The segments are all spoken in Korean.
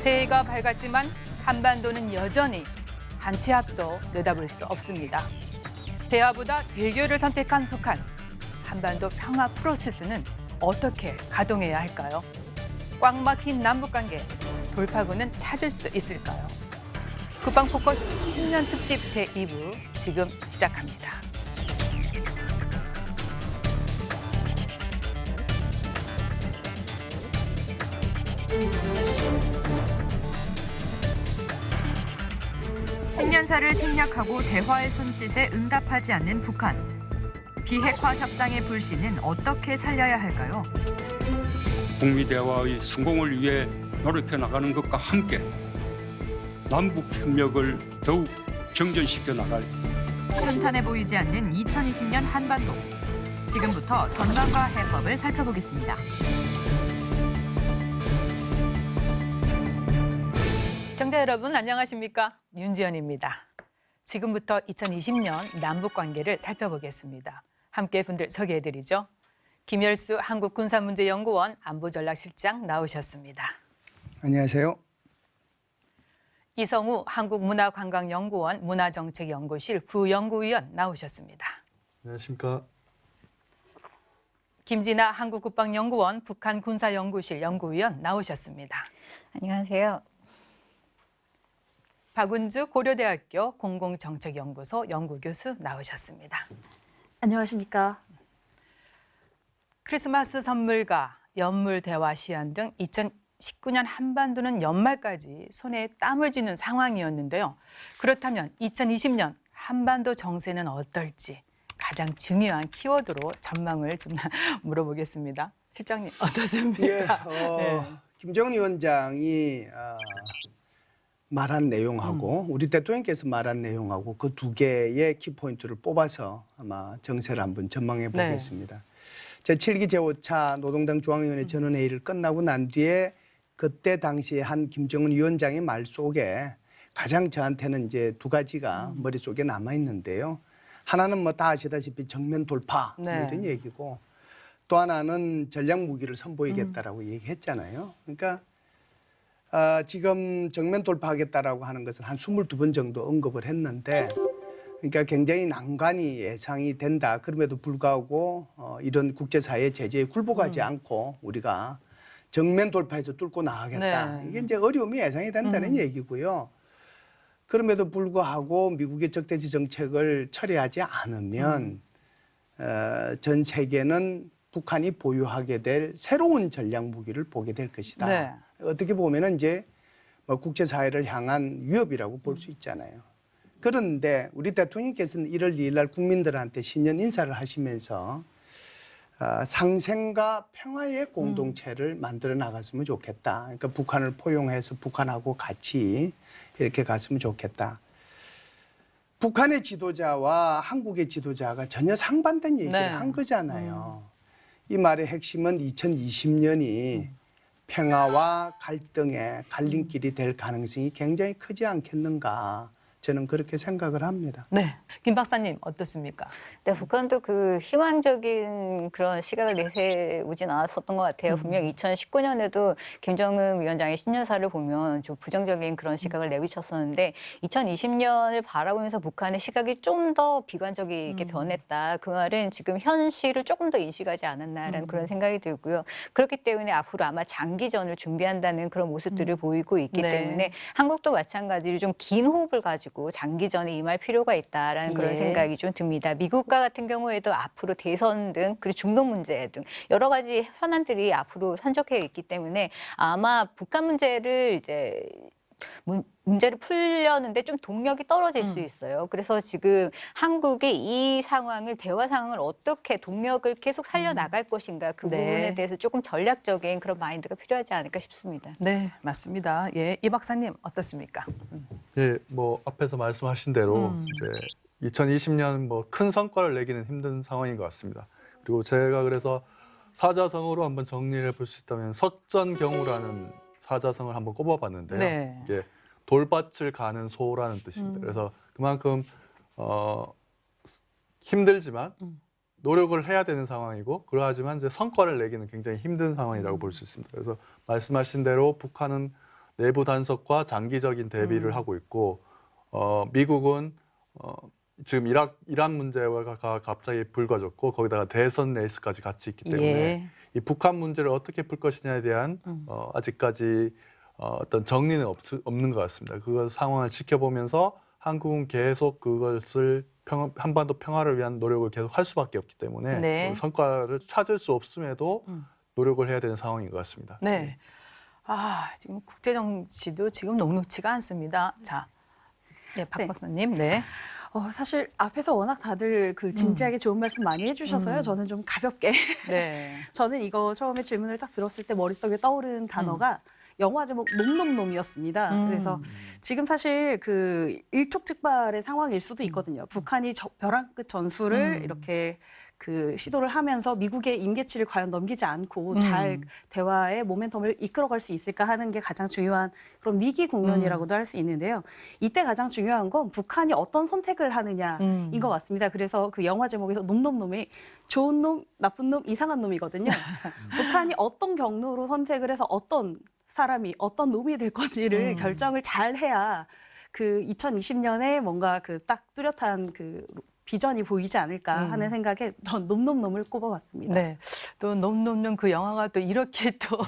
새해가 밝았지만 한반도는 여전히 한 치 앞도 내다볼 수 없습니다. 대화보다 대결을 선택한 북한. 한반도 평화 프로세스는 어떻게 가동해야 할까요? 꽉 막힌 남북관계, 돌파구는 찾을 수 있을까요? 국방 포커스 신년 특집 제2부 지금 시작합니다. 신년사를 생략하고 대화의 손짓에 응답하지 않는 북한. 비핵화 협상의 불씨는 어떻게 살려야 할까요? 북미 대화의 성공을 위해 노력해 나가는 것과 함께 남북 협력을 더욱 정전시켜 나갈 순탄해 보이지 않는 2020년 한반도. 지금부터 전망과 해법을 살펴보겠습니다. 시청자 여러분 안녕하십니까? 윤지연입니다. 지금부터 2020년 남북관계를 살펴보겠습니다. 함께 분들 소개해드리죠. 김열수 한국군사문제연구원 안보전략실장 나오셨습니다. 안녕하세요. 이성우 한국문화관광연구원 문화정책연구실 부연구위원 나오셨습니다. 안녕하십니까. 김진아 한국국방연구원 북한군사연구실 연구위원 나오셨습니다. 안녕하세요. 박은주 고려대학교 공공정책연구소 연구교수 나오셨습니다. 안녕하십니까. 크리스마스 선물과 연물 대화 시한 등 2019년 한반도는 연말까지 손에 땀을 쥐는 상황이었는데요. 그렇다면 2020년 한반도 정세는 어떨지 가장 중요한 키워드로 전망을 좀 물어보겠습니다. 실장님 어떻습니까? 네. 김정은 위원장이 말한 내용하고 우리 대통령께서 말한 내용하고 그 두 개의 키포인트를 뽑아서 아마 정세를 한번 전망해 보겠습니다. 제7기 제5차 노동당 중앙위원회 전원회의를 끝나고 난 뒤에 그때 당시에 한 김정은 위원장의 말 속에 가장 저한테는 이제 두 가지가 머릿속에 남아 있는데요. 하나는 뭐 다 아시다시피 정면 돌파 이런 얘기고 또 하나는 전략 무기를 선보이겠다라고 얘기했잖아요. 그러니까 지금 정면 돌파하겠다라고 하는 것은 한 22번 정도 언급을 했는데 그러니까 굉장히 난관이 예상이 된다. 그럼에도 불구하고 이런 국제사회 제재에 굴복하지 않고 우리가 정면 돌파해서 뚫고 나가겠다. 이게 이제 어려움이 예상이 된다는 얘기고요. 그럼에도 불구하고 미국의 적대시 정책을 처리하지 않으면 전 세계는 북한이 보유하게 될 새로운 전략 무기를 보게 될 것이다. 어떻게 보면은 이제 뭐 국제사회를 향한 위협이라고 볼 수 있잖아요. 그런데 우리 대통령께서는 1월 2일 날 국민들한테 신년 인사를 하시면서 상생과 평화의 공동체를 만들어 나갔으면 좋겠다. 그러니까 북한을 포용해서 북한하고 같이 이렇게 갔으면 좋겠다. 북한의 지도자와 한국의 지도자가 전혀 상반된 얘기를 한 거잖아요. 이 말의 핵심은 2020년이 평화와 갈등의 갈림길이 될 가능성이 굉장히 크지 않겠는가. 저는 그렇게 생각을 합니다. 네, 김 박사님 어떻습니까? 네, 북한도 그 희망적인 그런 시각을 내세우진 않았었던 것 같아요. 분명 2019년에도 김정은 위원장의 신년사를 보면 좀 부정적인 그런 시각을 내비쳤었는데 2020년을 바라보면서 북한의 시각이 좀 더 비관적이게 변했다. 그 말은 지금 현실을 조금 더 인식하지 않았나라는 그런 생각이 들고요. 그렇기 때문에 앞으로 아마 장기전을 준비한다는 그런 모습들을 보이고 있기 때문에 한국도 마찬가지로 좀 긴 호흡을 가지고 장기전에 임할 필요가 있다라는 그런 생각이 좀 듭니다. 미국과 같은 경우에도 앞으로 대선 등 그리고 중동 문제 등 여러 가지 현안들이 앞으로 산적해 있기 때문에 아마 북한 문제를 이제 문제를 풀려는데 좀 동력이 떨어질 수 있어요. 그래서 지금 한국이 이 상황을 대화 상황을 어떻게 동력을 계속 살려나갈 것인가 그 부분에 대해서 조금 전략적인 그런 마인드가 필요하지 않을까 싶습니다. 네, 맞습니다. 예, 이 박사님 어떻습니까? 예, 뭐 앞에서 말씀하신 대로 이제 2020년 뭐 큰 성과를 내기는 힘든 상황인 것 같습니다. 그리고 제가 그래서 사자성어로 한번 정리를 해볼 수 있다면 석전경우라는 사자성어를 한번 꼽아봤는데요. 이게 돌밭을 가는 소라는 뜻입니다. 그래서 그만큼 힘들지만 노력을 해야 되는 상황이고 그러하지만 이제 성과를 내기는 굉장히 힘든 상황이라고 볼 수 있습니다. 그래서 말씀하신 대로 북한은 내부 단속과 장기적인 대비를 하고 있고 미국은 지금 이란 문제가 갑자기 불거졌고 거기다가 대선 레이스까지 같이 있기 때문에 예. 이 북한 문제를 어떻게 풀 것이냐에 대한 아직까지 어떤 정리는 없는 것 같습니다. 그 상황을 지켜보면서 한국은 계속 그것을 한반도 평화를 위한 노력을 계속 할 수밖에 없기 때문에 네. 성과를 찾을 수 없음에도 노력을 해야 되는 상황인 것 같습니다. 네. 지금 국제 정치도 지금 녹록지가 않습니다. 자, 박 네. 박사님, 네. 사실 앞에서 워낙 다들 그 진지하게 좋은 말씀 많이 해주셔서요. 저는 좀 가볍게. 네. 저는 이거 처음에 질문을 딱 들었을 때 머릿속에 떠오른 단어가 영화 제목 놈놈놈이었습니다. 그래서 지금 사실 그 일촉즉발의 상황일 수도 있거든요. 북한이 벼랑 끝 전술을 이렇게 그 시도를 하면서 미국의 임계치를 과연 넘기지 않고 잘 대화의 모멘텀을 이끌어갈 수 있을까 하는 게 가장 중요한 그런 위기 국면이라고도 할 수 있는데요. 이때 가장 중요한 건 북한이 어떤 선택을 하느냐인 것 같습니다. 그래서 그 영화 제목에서 놈놈놈이 좋은 놈, 나쁜 놈, 이상한 놈이거든요. 북한이 어떤 경로로 선택을 해서 어떤 사람이 어떤 놈이 될 건지를 결정을 잘 해야 그 2020년에 뭔가 그 딱 뚜렷한 그 비전이 보이지 않을까 하는 생각에 전 놈놈놈을 꼽아봤습니다. 네. 또 놈놈놈 그 영화가 또 이렇게 또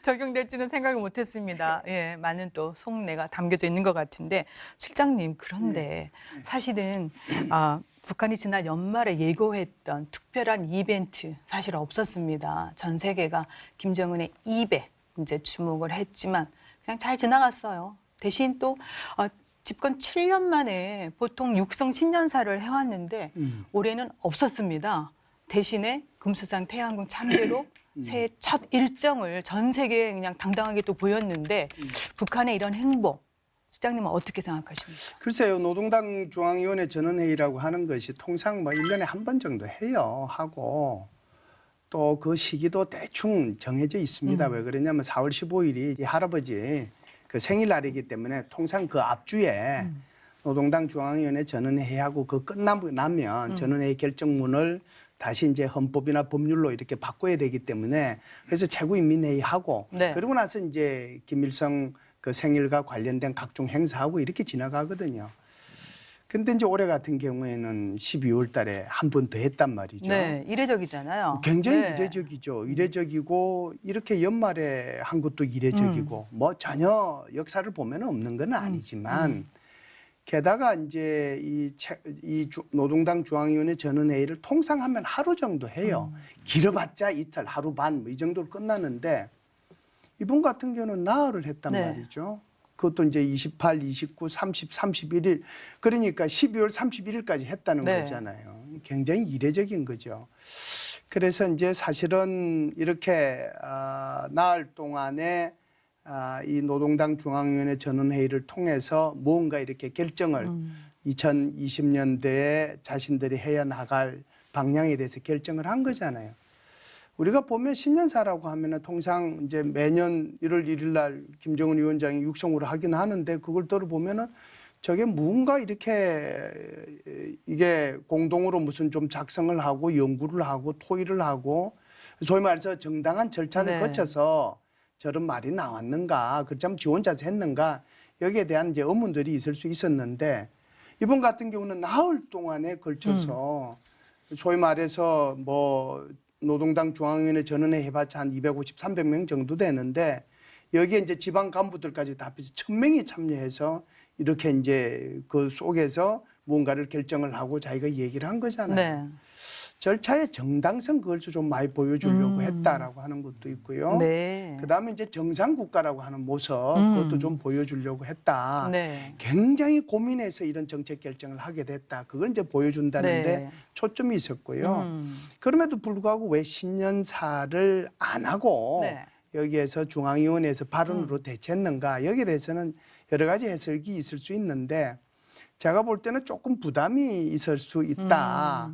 적용될지는 생각을 못했습니다. 예, 많은 또 속내가 담겨져 있는 것 같은데 실장님 그런데 사실은 북한이 지난 연말에 예고했던 특별한 이벤트 사실 없었습니다. 전 세계가 김정은의 입에 이제 주목을 했지만 그냥 잘 지나갔어요. 대신 또 집권 7년 만에 보통 육성 신년사를 해왔는데 올해는 없었습니다. 대신에 금수산 태양궁 참배로 새해 첫 일정을 전 세계에 그냥 당당하게 또 보였는데 북한의 이런 행보, 실장님은 어떻게 생각하십니까? 글쎄요, 노동당 중앙위원회 전원회의라고 하는 것이 통상 뭐 1년에 한 번 정도 해요. 하고 또 그 시기도 대충 정해져 있습니다. 왜 그러냐면 4월 15일이 이 할아버지 그 생일날이기 때문에 통상 그 앞주에 노동당 중앙위원회 전원회의하고 그 끝나고 나면 전원회의 결정문을 다시 이제 헌법이나 법률로 이렇게 바꿔야 되기 때문에 그래서 최고인민회의하고 네. 그러고 나서 이제 김일성 그 생일과 관련된 각종 행사하고 이렇게 지나가거든요. 근데 이제 올해 같은 경우에는 12월 달에 한 번 더 했단 말이죠. 네, 이례적이잖아요. 굉장히 네. 이례적이죠. 이례적이고 이렇게 연말에 한 것도 이례적이고 뭐 전혀 역사를 보면 없는 건 아니지만 게다가 이제 이 노동당 중앙위원회 전원회의를 통상 하면 하루 정도 해요. 길어봤자 이틀, 하루 반 뭐 이 정도로 끝나는데 이번 같은 경우는 나흘을 했단 네. 말이죠. 그것도 이제 28, 29, 30, 31일 그러니까 12월 31일까지 했다는 네. 거잖아요. 굉장히 이례적인 거죠. 그래서 이제 사실은 이렇게 나흘 동안에 이 노동당 중앙위원회 전원회의를 통해서 무언가 이렇게 결정을 2020년대에 자신들이 해야 나갈 방향에 대해서 결정을 한 거잖아요. 우리가 보면 신년사라고 하면은 통상 이제 매년 1월 1일 날 김정은 위원장이 육성으로 하긴 하는데 그걸 들어보면은 저게 뭔가 이렇게 이게 공동으로 무슨 좀 작성을 하고 연구를 하고 토의를 하고 소위 말해서 정당한 절차를 네. 거쳐서 저런 말이 나왔는가, 그렇다면 지 혼자서 했는가 여기에 대한 이제 의문들이 있을 수 있었는데 이번 같은 경우는 나흘 동안에 걸쳐서 소위 말해서 뭐 노동당 중앙위원회 전원회 해봤자 한 250, 300명 정도 되는데 여기에 이제 지방 간부들까지 다 합해서 1000명이 참여해서 이렇게 이제 그 속에서 무언가를 결정을 하고 자기가 얘기를 한 거잖아요. 네. 절차의 정당성 그걸 좀 많이 보여주려고 했다라고 하는 것도 있고요. 네. 그다음에 이제 정상국가라고 하는 모습 그것도 좀 보여주려고 했다. 네. 굉장히 고민해서 이런 정책 결정을 하게 됐다. 그걸 이제 보여준다는데 네. 초점이 있었고요. 그럼에도 불구하고 왜 신년사를 안 하고 네. 여기에서 중앙위원회에서 발언으로 대체했는가 여기에 대해서는 여러 가지 해석이 있을 수 있는데 제가 볼 때는 조금 부담이 있을 수 있다.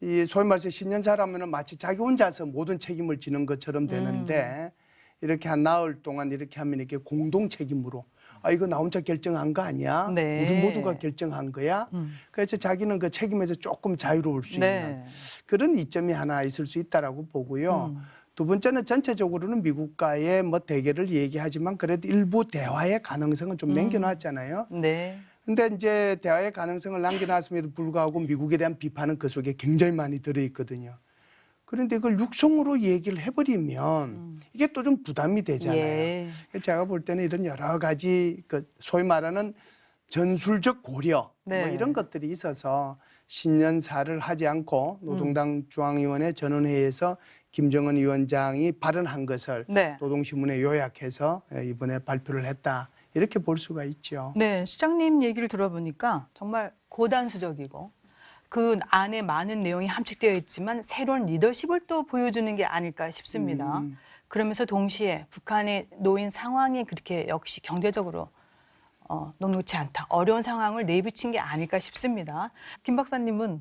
이 소위 말해서 신년사라면은 마치 자기 혼자서 모든 책임을 지는 것처럼 되는데 이렇게 한 나흘 동안 이렇게 하면 이렇게 공동 책임으로 이거 나 혼자 결정한 거 아니야? 네. 우리 모두가 결정한 거야? 그래서 자기는 그 책임에서 조금 자유로울 수 네. 있는 그런 이점이 하나 있을 수 있다라고 보고요. 두 번째는 전체적으로는 미국과의 뭐 대결을 얘기하지만 그래도 일부 대화의 가능성은 좀 남겨놨잖아요. 네. 근데 이제 대화의 가능성을 남겨놨음에도 불구하고 미국에 대한 비판은 그 속에 굉장히 많이 들어있거든요. 그런데 그걸 육성으로 얘기를 해버리면 이게 또 좀 부담이 되잖아요. 예. 제가 볼 때는 이런 여러 가지 그 소위 말하는 전술적 고려 네. 뭐 이런 것들이 있어서 신년사를 하지 않고 노동당 중앙위원회 전원회의에서 김정은 위원장이 발언한 것을 네. 노동신문에 요약해서 이번에 발표를 했다. 이렇게 볼 수가 있죠. 네, 시장님 얘기를 들어보니까 정말 고단수적이고 그 안에 많은 내용이 함축되어 있지만 새로운 리더십을 또 보여주는 게 아닐까 싶습니다. 그러면서 동시에 북한의 놓인 상황이 그렇게 역시 경제적으로 녹록지 않다. 어려운 상황을 내비친 게 아닐까 싶습니다. 김 박사님은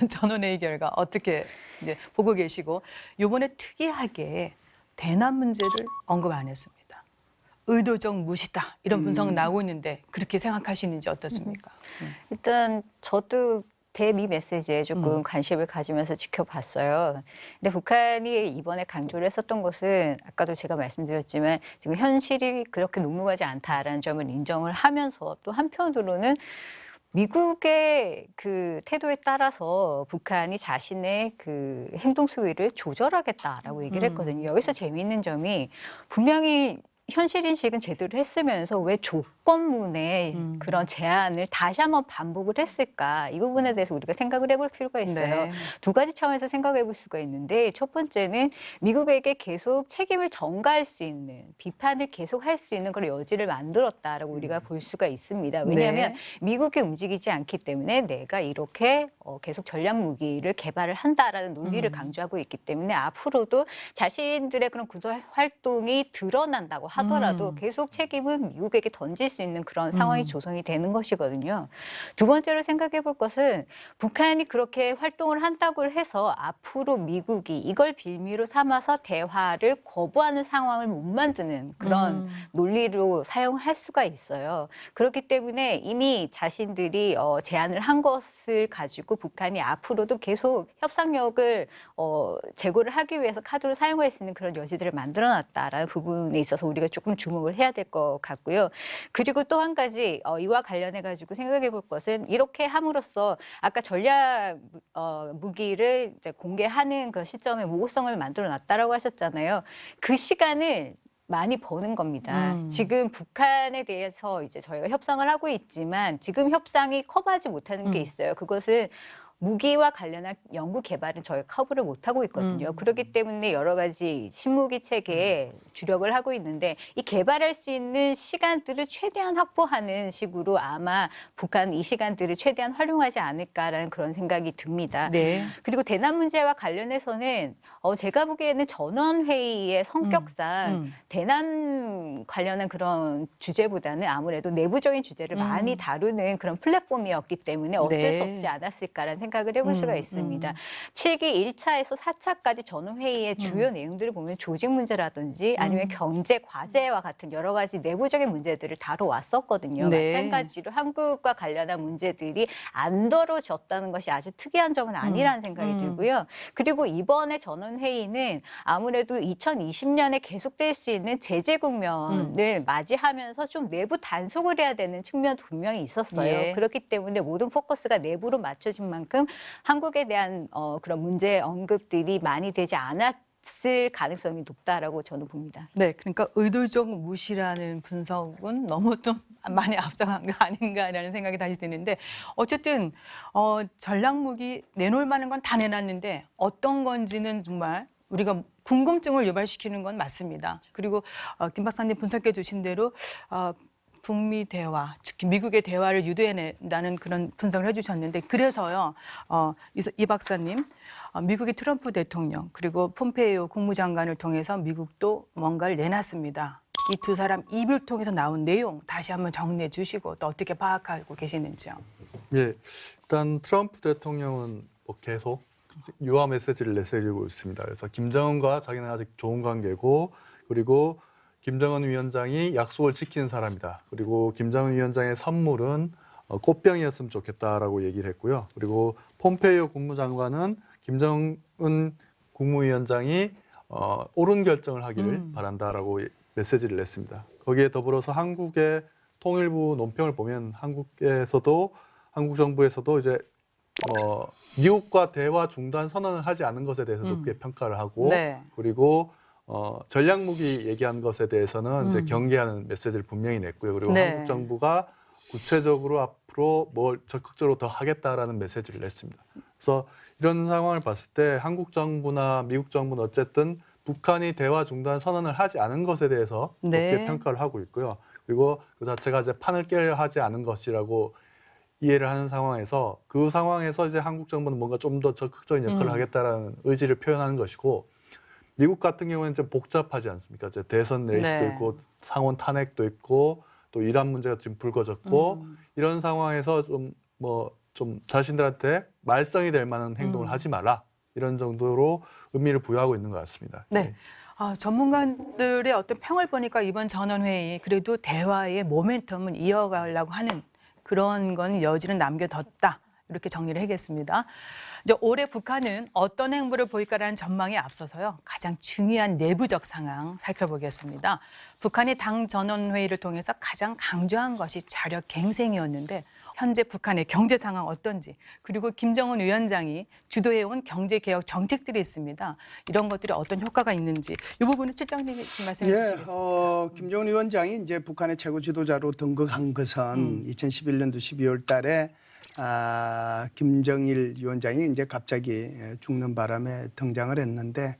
전원회의 결과 어떻게 이제 보고 계시고 이번에 특이하게 대남 문제를 언급 안 했습니다. 의도적 무시다 이런 분석은 나오고 있는데 그렇게 생각하시는지 어떻습니까? 일단 저도 대미 메시지에 조금 관심을 가지면서 지켜봤어요. 근데 북한이 이번에 강조를 했었던 것은 아까도 제가 말씀드렸지만 지금 현실이 그렇게 녹록하지 않다라는 점을 인정을 하면서 또 한편으로는 미국의 그 태도에 따라서 북한이 자신의 그 행동 수위를 조절하겠다라고 얘기를 했거든요. 여기서 재미있는 점이 분명히 현실 인식은 제대로 했으면서 왜 조건문에 그런 제안을 다시 한번 반복을 했을까? 이 부분에 대해서 우리가 생각을 해볼 필요가 있어요. 네. 두 가지 차원에서 생각해 볼 수가 있는데 첫 번째는 미국에게 계속 책임을 전가할 수 있는 비판을 계속 할 수 있는 그런 여지를 만들었다라고 우리가 볼 수가 있습니다. 왜냐하면 네. 미국이 움직이지 않기 때문에 내가 이렇게 계속 전략 무기를 개발을 한다라는 논리를 강조하고 있기 때문에 앞으로도 자신들의 그런 군사 활동이 드러난다고 하더라도 계속 책임은 미국에게 던질 수 있는 그런 상황이 조성이 되는 것이거든요. 두 번째로 생각해 볼 것은 북한이 그렇게 활동을 한다고 해서 앞으로 미국이 이걸 빌미로 삼아서 대화를 거부하는 상황을 못 만드는 그런 논리로 사용할 수가 있어요. 그렇기 때문에 이미 자신들이 제안을 한 것을 가지고 북한이 앞으로도 계속 협상력을 제고를 하기 위해서 카드로 사용할 수 있는 그런 여지들을 만들어놨다라는 부분에 있어서 우리가 조금 주목을 해야 될 것 같고요. 그리고 또 한 가지 이와 관련해 가지고 생각해 볼 것은 이렇게 함으로써 아까 전략 무기를 이제 공개하는 그 시점에 모호성을 만들어놨다라고 하셨잖아요. 그 시간을 많이 버는 겁니다. 지금 북한에 대해서 이제 저희가 협상을 하고 있지만 지금 협상이 커버하지 못하는 게 있어요. 그것은 무기와 관련한 연구 개발은 저희가 커버를 못하고 있거든요. 그렇기 때문에 여러 가지 신무기 체계에 주력을 하고 있는데 이 개발할 수 있는 시간들을 최대한 확보하는 식으로 아마 북한 이 시간들을 최대한 활용하지 않을까라는 그런 생각이 듭니다. 네. 그리고 대남 문제와 관련해서는 제가 보기에는 전원회의의 성격상 대남 관련한 그런 주제보다는 아무래도 내부적인 주제를 많이 다루는 그런 플랫폼이었기 때문에 어쩔 네. 수 없지 않았을까라는 생각을 해볼 수가 있습니다. 7기 1차에서 4차까지 전원회의의 주요 내용들을 보면 조직 문제라든지 아니면 경제 과제와 같은 여러 가지 내부적인 문제들을 다뤄왔었거든요. 네. 마찬가지로 한국과 관련한 문제들이 안 다뤄졌다는 것이 아주 특이한 점은 아니라는 생각이 들고요. 그리고 이번에 전원회의는 아무래도 2020년에 계속될 수 있는 제재 국면을 맞이하면서 좀 내부 단속을 해야 되는 측면도 분명히 있었어요. 예. 그렇기 때문에 모든 포커스가 내부로 맞춰진 만큼 한국에 대한 그런 문제 언급들이 많이 되지 않았을 가능성이 높다라고 저는 봅니다. 네, 그러니까 의도적 무시라는 분석은 너무 좀 많이 앞서간 거 아닌가라는 생각이 다시 드는데 어쨌든 전략무기 내놓을 만한 건 다 내놨는데 어떤 건지는 정말 우리가 궁금증을 유발시키는 건 맞습니다. 그리고 김 박사님 분석해 주신 대로 북미 대화, 특히 미국의 대화를 유도해낸다는 그런 분석을 해주셨는데 그래서요, 이 박사님, 미국의 트럼프 대통령 그리고 폼페이오 국무장관을 통해서 미국도 뭔가를 내놨습니다. 이 두 사람 입을 통해서 나온 내용 다시 한번 정리해 주시고 또 어떻게 파악하고 계시는지요? 예, 일단 트럼프 대통령은 뭐 계속 유화 메시지를 내세우고 있습니다. 그래서 김정은과 자기는 아직 좋은 관계고 그리고 김정은 위원장이 약속을 지키는 사람이다. 그리고 김정은 위원장의 선물은 꽃병이었으면 좋겠다라고 얘기를 했고요. 그리고 폼페이오 국무장관은 김정은 국무위원장이 옳은 결정을 하기를 바란다라고 메시지를 냈습니다. 거기에 더불어서 한국의 통일부 논평을 보면 한국 정부에서도 이제 미국과 대화 중단 선언을 하지 않은 것에 대해서 높게 평가를 하고 네. 그리고 전략 무기 얘기한 것에 대해서는 이제 경계하는 메시지를 분명히 냈고요. 그리고 네. 한국 정부가 구체적으로 앞으로 뭘 적극적으로 더 하겠다라는 메시지를 냈습니다. 그래서 이런 상황을 봤을 때 한국 정부나 미국 정부는 어쨌든 북한이 대화 중단 선언을 하지 않은 것에 대해서 네. 높게 평가를 하고 있고요. 그리고 그 자체가 이제 판을 깨려 하지 않은 것이라고 이해를 하는 상황에서 그 상황에서 이제 한국 정부는 뭔가 좀 더 적극적인 역할을 하겠다라는 의지를 표현하는 것이고 미국 같은 경우에는 좀 복잡하지 않습니까? 이제 대선 레이스도 네. 있고 상원 탄핵도 있고 또 이란 문제가 지금 불거졌고 이런 상황에서 좀 자신들한테 말썽이 될 만한 행동을 하지 마라 이런 정도로 의미를 부여하고 있는 것 같습니다. 네. 전문가들의 어떤 평을 보니까 이번 전원회의 그래도 대화의 모멘텀은 이어가려고 하는 그런 건 여지는 남겨뒀다. 이렇게 정리를 하겠습니다. 이제 올해 북한은 어떤 행보를 보일까라는 전망에 앞서서요. 가장 중요한 내부적 상황 살펴보겠습니다. 북한이 당 전원회의를 통해서 가장 강조한 것이 자력 갱생이었는데 현재 북한의 경제 상황 어떤지 그리고 김정은 위원장이 주도해온 경제개혁 정책들이 있습니다. 이런 것들이 어떤 효과가 있는지 이 부분은 실장님이 좀 말씀해 주시겠습니까? 김정은 위원장이 이제 북한의 최고 지도자로 등극한 것은 2011년도 12월 달에 김정일 위원장이 이제 갑자기 죽는 바람에 등장을 했는데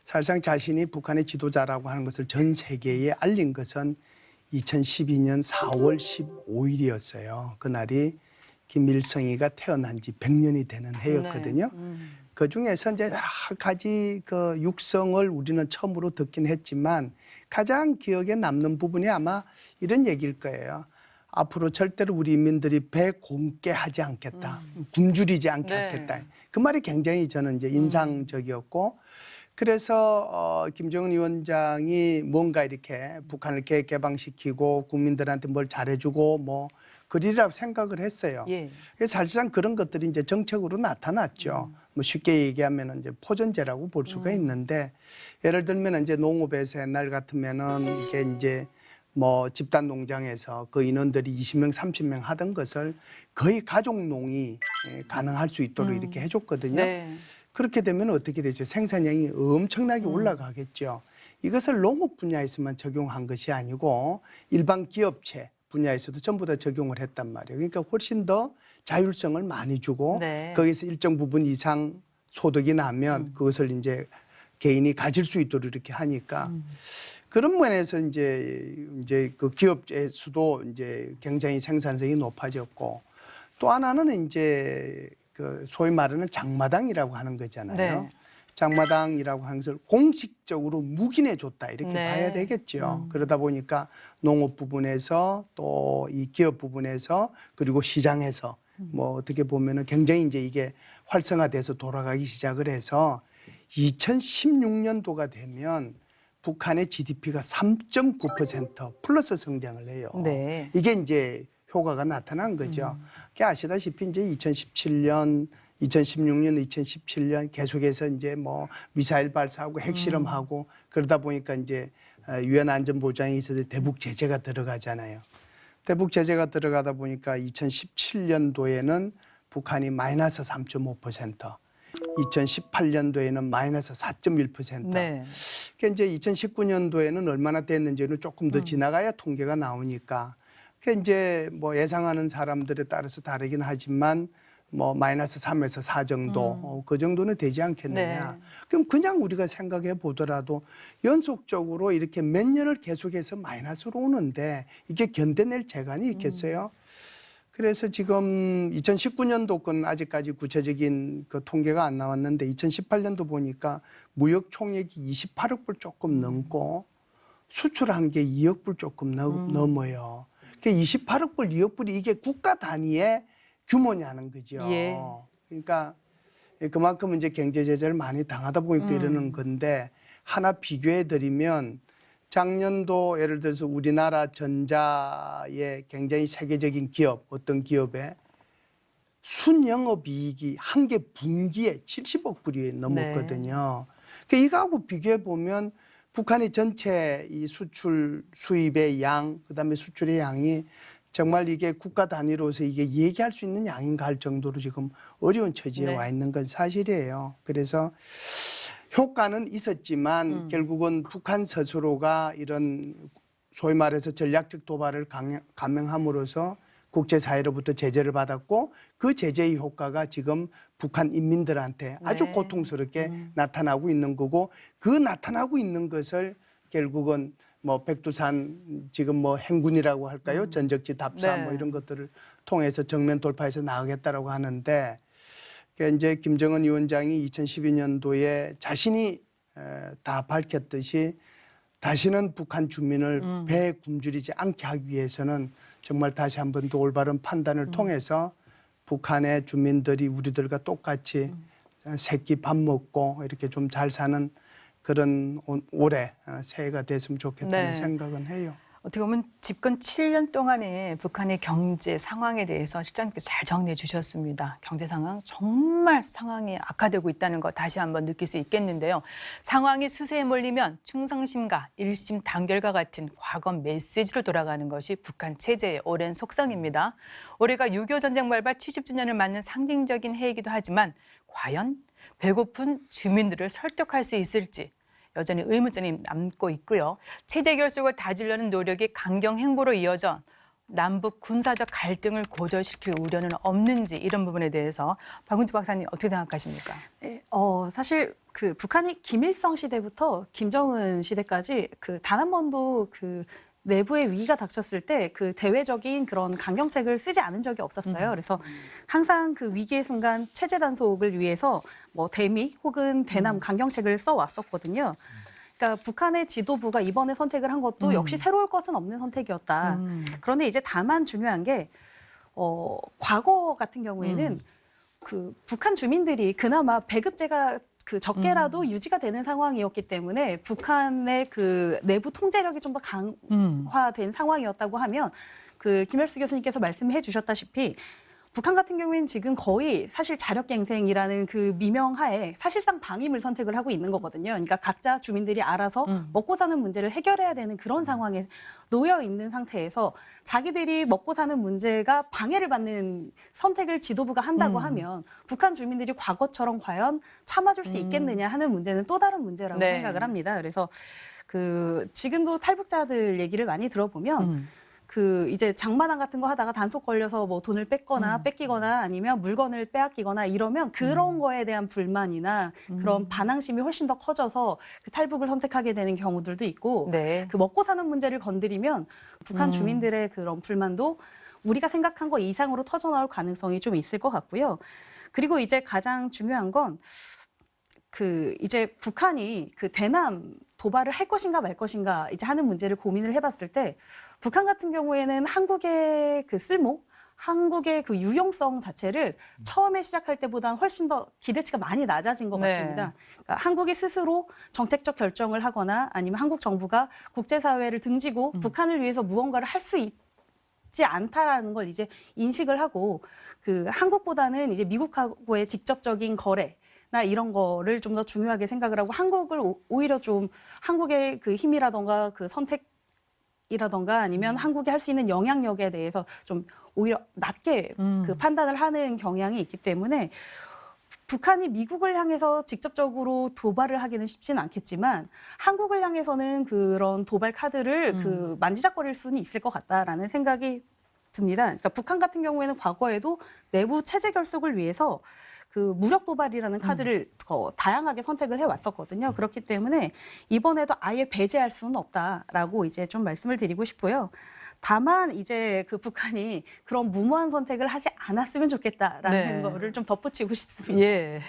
사실상 자신이 북한의 지도자라고 하는 것을 전 세계에 알린 것은 2012년 4월 15일이었어요. 그날이 김일성이가 태어난 지 100년이 되는 해였거든요. 네. 그중에서 이제 여러 가지 그 육성을 우리는 처음으로 듣긴 했지만 가장 기억에 남는 부분이 아마 이런 얘기일 거예요. 앞으로 절대로 우리 인민들이 배 곪게 하지 않겠다. 굶주리지 않게 네. 하겠다. 그 말이 굉장히 저는 이제 인상적이었고 그래서 김정은 위원장이 뭔가 이렇게 북한을 개방시키고 국민들한테 뭘 잘해주고 뭐 그리라고 생각을 했어요. 예. 그래서 사실상 그런 것들이 이제 정책으로 나타났죠. 뭐 쉽게 얘기하면 이제 포전제라고 볼 수가 있는데 예를 들면 이제 농업에서 옛날 같으면은 이게 이제 뭐 집단 농장에서 그 인원들이 20명, 30명 하던 것을 거의 가족 농이 가능할 수 있도록 이렇게 해줬거든요. 네. 그렇게 되면 어떻게 되죠? 생산량이 엄청나게 올라가겠죠. 이것을 농업 분야에서만 적용한 것이 아니고 일반 기업체 분야에서도 전부 다 적용을 했단 말이에요. 그러니까 훨씬 더 자율성을 많이 주고 네. 거기서 일정 부분 이상 소득이 나면 그것을 이제 개인이 가질 수 있도록 이렇게 하니까 그런 면에서 이제 그 기업의 수도 이제 굉장히 생산성이 높아졌고 또 하나는 이제 그 소위 말하는 장마당이라고 하는 거잖아요. 네. 장마당이라고 하는 것을 공식적으로 묵인해 줬다 이렇게 네. 봐야 되겠죠. 그러다 보니까 농업 부분에서 또 이 기업 부분에서 그리고 시장에서 뭐 어떻게 보면은 굉장히 이제 이게 활성화돼서 돌아가기 시작을 해서 2016년도가 되면 북한의 GDP가 3.9% 플러스 성장을 해요. 네. 이게 이제 효과가 나타난 거죠. 아시다시피 이제 2016년, 2017년 계속해서 이제 뭐 미사일 발사하고 핵실험하고 그러다 보니까 이제 유엔 안전보장에 있어서 대북 제재가 들어가잖아요. 대북 제재가 들어가다 보니까 2017년도에는 북한이 마이너스 3.5%, 2018년도에는 마이너스 4.1%. 네. 그러니까 이제 2019년도에는 얼마나 됐는지는 조금 더 지나가야 통계가 나오니까. 그러니까 이제 뭐 예상하는 사람들에 따라서 다르긴 하지만 뭐 마이너스 3에서 4 정도 그 정도는 되지 않겠느냐. 네. 그럼 그냥 우리가 생각해 보더라도 연속적으로 이렇게 몇 년을 계속해서 마이너스로 오는데 이게 견뎌낼 재간이 있겠어요? 그래서 지금 2019년도 건 아직까지 구체적인 그 통계가 안 나왔는데 2018년도 보니까 무역 총액이 28억 불 조금 넘고 수출한 게 2억 불 조금 넘어요. 그러니까 28억 불, 2억 불이 이게 국가 단위의 규모냐는 거죠. 예. 그러니까 그만큼 이제 경제 제재를 많이 당하다 보니까 이러는 건데 하나 비교해 드리면 작년도 예를 들어서 우리나라 전자의 굉장히 세계적인 기업, 어떤 기업의 순영업이익이 한 개 분기에 70억 불이 넘었거든요. 이거하고 비교해 보면 북한의 전체 이 수출 수입의 양, 그다음에 수출의 양이 정말 이게 국가 단위로서 이게 얘기할 수 있는 양인가 할 정도로 지금 어려운 처지에 네. 와 있는 건 사실이에요. 그래서 효과는 있었지만 결국은 북한 스스로가 이런 소위 말해서 전략적 도발을 감행함으로써 국제사회로부터 제재를 받았고 그 제재의 효과가 지금 북한 인민들한테 아주 네. 고통스럽게 나타나고 있는 거고 그 나타나고 있는 것을 결국은 뭐 백두산 지금 뭐 행군이라고 할까요? 전적지 답사 네. 뭐 이런 것들을 통해서 정면 돌파해서 나가겠다라고 하는데 그러니까 이제 김정은 위원장이 2012년도에 자신이 다 밝혔듯이 다시는 북한 주민을 배에 굶주리지 않게 하기 위해서는 정말 다시 한 번 더 올바른 판단을 통해서 북한의 주민들이 우리들과 똑같이 새끼 밥 먹고 이렇게 좀 잘 사는 그런 올해 새해가 됐으면 좋겠다는 네. 생각은 해요. 어떻게 보면 집권 7년 동안의 북한의 경제 상황에 대해서 실장님께서 잘 정리해 주셨습니다. 경제 상황 정말 상황이 악화되고 있다는 거 다시 한번 느낄 수 있겠는데요. 상황이 수세에 몰리면 충성심과 일심 단결과 같은 과거 메시지로 돌아가는 것이 북한 체제의 오랜 속성입니다. 올해가 6.25 전쟁 발발 70주년을 맞는 상징적인 해이기도 하지만 과연 배고픈 주민들을 설득할 수 있을지 여전히 의문점이 남고 있고요. 체제 결속을 다지려는 노력이 강경 행보로 이어져 남북 군사적 갈등을 고조시킬 우려는 없는지 이런 부분에 대해서 박은주 박사님 어떻게 생각하십니까? 네, 사실 그 북한이 김일성 시대부터 김정은 시대까지 그 단 한 번도 그 내부의 위기가 닥쳤을 때 그 대외적인 그런 강경책을 쓰지 않은 적이 없었어요. 그래서 항상 그 위기의 순간 체제 단속을 위해서 뭐 대미 혹은 대남 강경책을 써왔었거든요. 그러니까 북한의 지도부가 이번에 선택을 한 것도 역시 새로울 것은 없는 선택이었다. 그런데 이제 다만 중요한 게 과거 같은 경우에는 그 북한 주민들이 그나마 배급제가 그 적게라도 유지가 되는 상황이었기 때문에 북한의 그 내부 통제력이 좀 더 강화된 상황이었다고 하면 그 김열수 교수님께서 말씀해 주셨다시피 북한 같은 경우에는 지금 거의 사실 자력갱생이라는 그 미명하에 사실상 방임을 선택을 하고 있는 거거든요. 그러니까 각자 주민들이 알아서 먹고 사는 문제를 해결해야 되는 그런 상황에 놓여 있는 상태에서 자기들이 먹고 사는 문제가 방해를 받는 선택을 지도부가 한다고 하면 북한 주민들이 과거처럼 과연 참아줄 수 있겠느냐 하는 문제는 또 다른 문제라고 네. 생각을 합니다. 그래서 그 지금도 탈북자들 얘기를 많이 들어보면 그 이제 장마당 같은 거 하다가 단속 걸려서 뭐 돈을 뺏거나 뺏기거나 아니면 물건을 빼앗기거나 이러면 그런 거에 대한 불만이나 그런 반항심이 훨씬 더 커져서 그 탈북을 선택하게 되는 경우들도 있고 네. 그 먹고 사는 문제를 건드리면 북한 주민들의 그런 불만도 우리가 생각한 거 이상으로 터져나올 가능성이 좀 있을 것 같고요. 그리고 이제 가장 중요한 건 그 이제 북한이 그 대남 도발을 할 것인가 말 것인가 이제 하는 문제를 고민을 해봤을 때 북한 같은 경우에는 한국의 그 쓸모, 한국의 그 유용성 자체를 처음에 시작할 때보다는 훨씬 더 기대치가 많이 낮아진 것 네. 같습니다. 그러니까 한국이 스스로 정책적 결정을 하거나 아니면 한국 정부가 국제사회를 등지고 북한을 위해서 무언가를 할 수 있지 않다라는 걸 이제 인식을 하고 그 한국보다는 이제 미국하고의 직접적인 거래 나 이런 거를 좀 더 중요하게 생각을 하고 한국을 오히려 좀 한국의 그 힘이라던가 그 선택이라던가 아니면 한국이 할 수 있는 영향력에 대해서 좀 오히려 낮게 그 판단을 하는 경향이 있기 때문에 북한이 미국을 향해서 직접적으로 도발을 하기는 쉽지는 않겠지만 한국을 향해서는 그런 도발 카드를 그 만지작거릴 수는 있을 것 같다라는 생각이 듭니다. 그러니까 북한 같은 경우에는 과거에도 내부 체제 결속을 위해서 그 무력 도발이라는 카드를 다양하게 선택을 해왔었거든요. 그렇기 때문에 이번에도 아예 배제할 수는 없다라고 이제 좀 말씀을 드리고 싶고요. 다만 이제 그 북한이 그런 무모한 선택을 하지 않았으면 좋겠다라는 네. 거를 좀 덧붙이고 싶습니다. 예.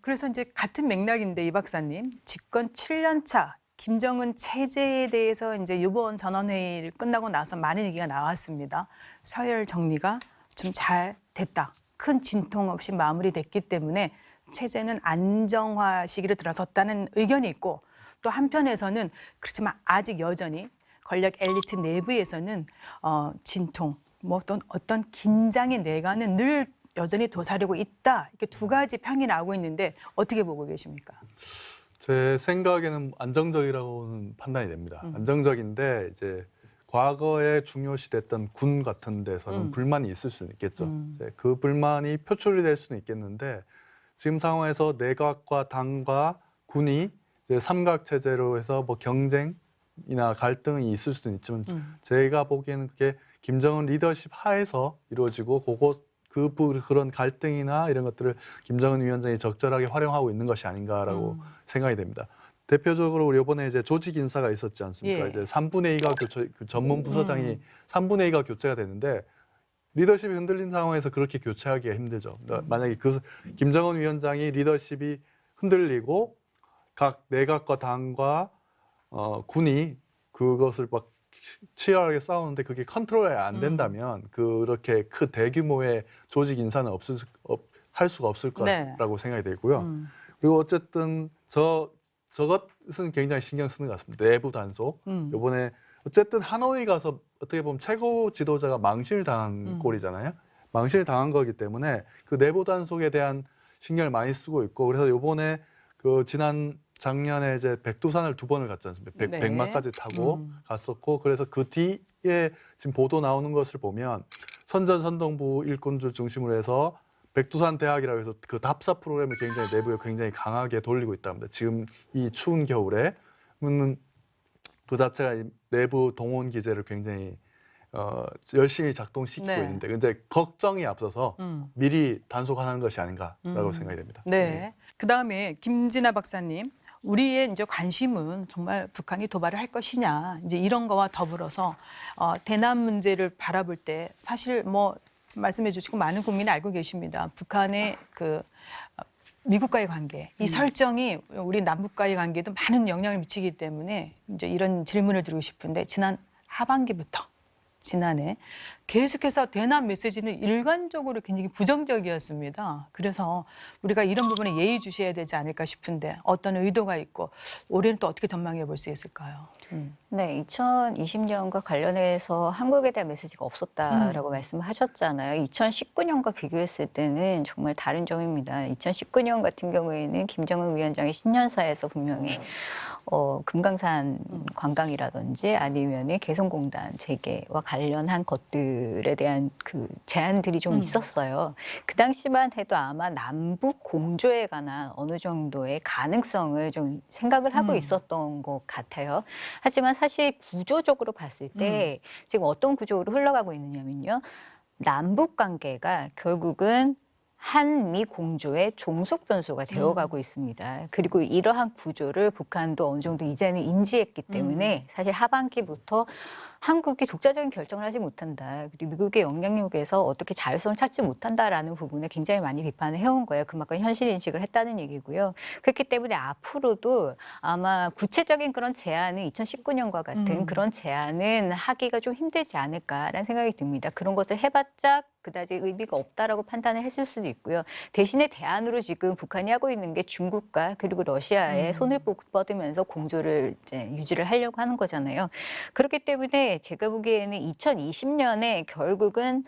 그래서 이제 같은 맥락인데 이 박사님 집권 7년 차 김정은 체제에 대해서 이제 이번 전원회의를 끝나고 나서 많은 얘기가 나왔습니다. 서열 정리가 좀 잘 됐다. 큰 진통 없이 마무리됐기 때문에 체제는 안정화 시기로 들어섰다는 의견이 있고 또 한편에서는 그렇지만 아직 여전히 권력 엘리트 내부에서는 진통, 뭐 어떤 긴장의 내관은 늘 여전히 도사리고 있다. 이렇게 두 가지 평이 나오고 있는데 어떻게 보고 계십니까? 제 생각에는 안정적이라고는 판단이 됩니다. 안정적인데 이제 과거에 중요시됐던 군 같은 데서는 불만이 있을 수는 있겠죠. 이제 그 불만이 표출이 될 수는 있겠는데 지금 상황에서 내각과 당과 군이 이제 삼각 체제로 해서 뭐 경쟁이나 갈등이 있을 수는 있지만 제가 보기에는 그게 김정은 리더십 하에서 이루어지고 그런 갈등이나 이런 것들을 김정은 위원장이 적절하게 활용하고 있는 것이 아닌가라고 생각이 됩니다. 대표적으로 우리 이번에 이제 조직 인사가 있었지 않습니까? 예. 이제 3분의 2가 그 전문 부서장이 3분의 2가 교체가 되는데 리더십이 흔들린 상황에서 그렇게 교체하기가 힘들죠. 그러니까 만약에 김정은 위원장이 리더십이 흔들리고 각 내각과 당과 군이 그것을 막 치열하게 싸우는데 그게 컨트롤이 안 된다면 그렇게 대규모의 조직 인사는 할 수가 없을 거라고 생각이 되고요. 그리고 어쨌든 저것은 굉장히 신경 쓰는 것 같습니다. 내부 단속. 이번에 어쨌든 하노이 가서 어떻게 보면 최고 지도자가 망신을 당한 꼴이잖아요. 망신을 당한 거기 때문에 그 내부 단속에 대한 신경을 많이 쓰고 있고 그래서 이번에 그 작년에 이제 백두산을 2번을 갔지 않습니까? 네. 백마까지 타고 갔었고 그래서 그 뒤에 지금 보도 나오는 것을 보면 선전선동부 일꾼들 중심으로 해서 백두산 대학이라고 해서 그 답사 프로그램을 굉장히 내부에 굉장히 강하게 돌리고 있답니다. 지금 이 추운 겨울에 그 자체가 이 내부 동원 기제를 굉장히 열심히 작동시키고 네. 있는데 이제 걱정이 앞서서 미리 단속하는 것이 아닌가라고 생각이 됩니다. 네. 그다음에 김진아 박사님, 우리의 이제 관심은 정말 북한이 도발을 할 것이냐 이제 이런 거와 더불어서 대남 문제를 바라볼 때 사실 뭐 말씀해 주시고 많은 국민이 알고 계십니다. 북한의 그 미국과의 관계, 이 설정이 우리 남북과의 관계에도 많은 영향을 미치기 때문에 이제 이런 질문을 드리고 싶은데 지난 하반기부터 지난해 계속해서 대남 메시지는 일관적으로 굉장히 부정적이었습니다. 그래서 우리가 이런 부분에 예의 주셔야 되지 않을까 싶은데 어떤 의도가 있고 올해는 또 어떻게 전망해 볼 수 있을까요? 네, 2020년과 관련해서 한국에 대한 메시지가 없었다라고 말씀하셨잖아요. 2019년과 비교했을 때는 정말 다른 점입니다. 2019년 같은 경우에는 김정은 위원장의 신년사에서 분명히 금강산 관광이라든지 아니면 개성공단 재개와 관련한 것들에 대한 그 제안들이 좀 있었어요. 그 당시만 해도 아마 남북 공조에 관한 어느 정도의 가능성을 좀 생각을 하고 있었던 것 같아요. 하지만 사실 구조적으로 봤을 때 지금 어떤 구조로 흘러가고 있느냐면요. 남북 관계가 결국은 한미 공조의 종속 변수가 되어가고 있습니다. 그리고 이러한 구조를 북한도 어느 정도 이제는 인지했기 때문에 사실 하반기부터 한국이 독자적인 결정을 하지 못한다. 그리고 미국의 영향력에서 어떻게 자율성을 찾지 못한다라는 부분에 굉장히 많이 비판을 해온 거예요. 그만큼 현실 인식을 했다는 얘기고요. 그렇기 때문에 앞으로도 아마 구체적인 그런 제안은 2019년과 같은 그런 제안은 하기가 좀 힘들지 않을까라는 생각이 듭니다. 그런 것을 해봤자 그다지 의미가 없다라고 판단을 했을 수도 있고요. 대신에 대안으로 지금 북한이 하고 있는 게 중국과 그리고 러시아의 손을 뻗으면서 공조를 이제 유지를 하려고 하는 거잖아요. 그렇기 때문에 제가 보기에는 2020년에 결국은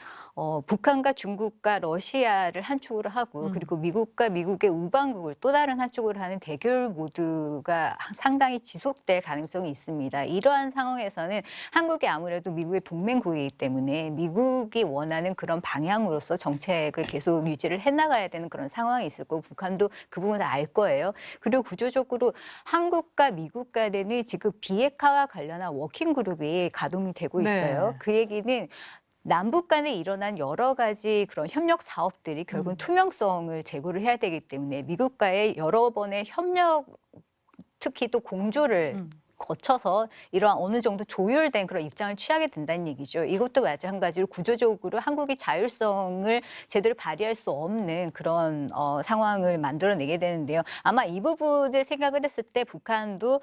북한과 중국과 러시아를 한쪽으로 하고 그리고 미국과 미국의 우방국을 또 다른 한쪽으로 하는 대결 모드가 상당히 지속될 가능성이 있습니다. 이러한 상황에서는 한국이 아무래도 미국의 동맹국이기 때문에 미국이 원하는 그런 방향으로서 정책을 계속 유지를 해나가야 되는 그런 상황이 있을 거고 북한도 그 부분을 알 거예요. 그리고 구조적으로 한국과 미국 간에는 지금 비핵화와 관련한 워킹그룹이 가동이 되고 있어요. 네. 그 얘기는 남북 간에 일어난 여러 가지 그런 협력 사업들이 결국은 투명성을 제고를 해야 되기 때문에 미국과의 여러 번의 협력 특히 또 공조를 거쳐서 이러한 어느 정도 조율된 그런 입장을 취하게 된다는 얘기죠. 이것도 마찬가지로 구조적으로 한국이 자율성을 제대로 발휘할 수 없는 그런 상황을 만들어내게 되는데요. 아마 이 부분을 생각을 했을 때 북한도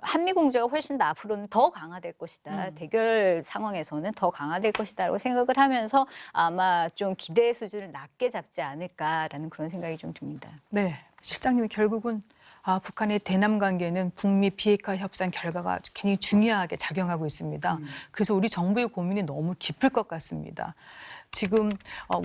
한미 공조가 훨씬 더 앞으로는 더 강화될 것이다. 대결 상황에서는 더 강화될 것이다라고 생각을 하면서 아마 좀 기대 수준을 낮게 잡지 않을까라는 그런 생각이 좀 듭니다. 네, 실장님이 결국은 북한의 대남 관계는 북미 비핵화 협상 결과가 굉장히 중요하게 작용하고 있습니다. 그래서 우리 정부의 고민이 너무 깊을 것 같습니다. 지금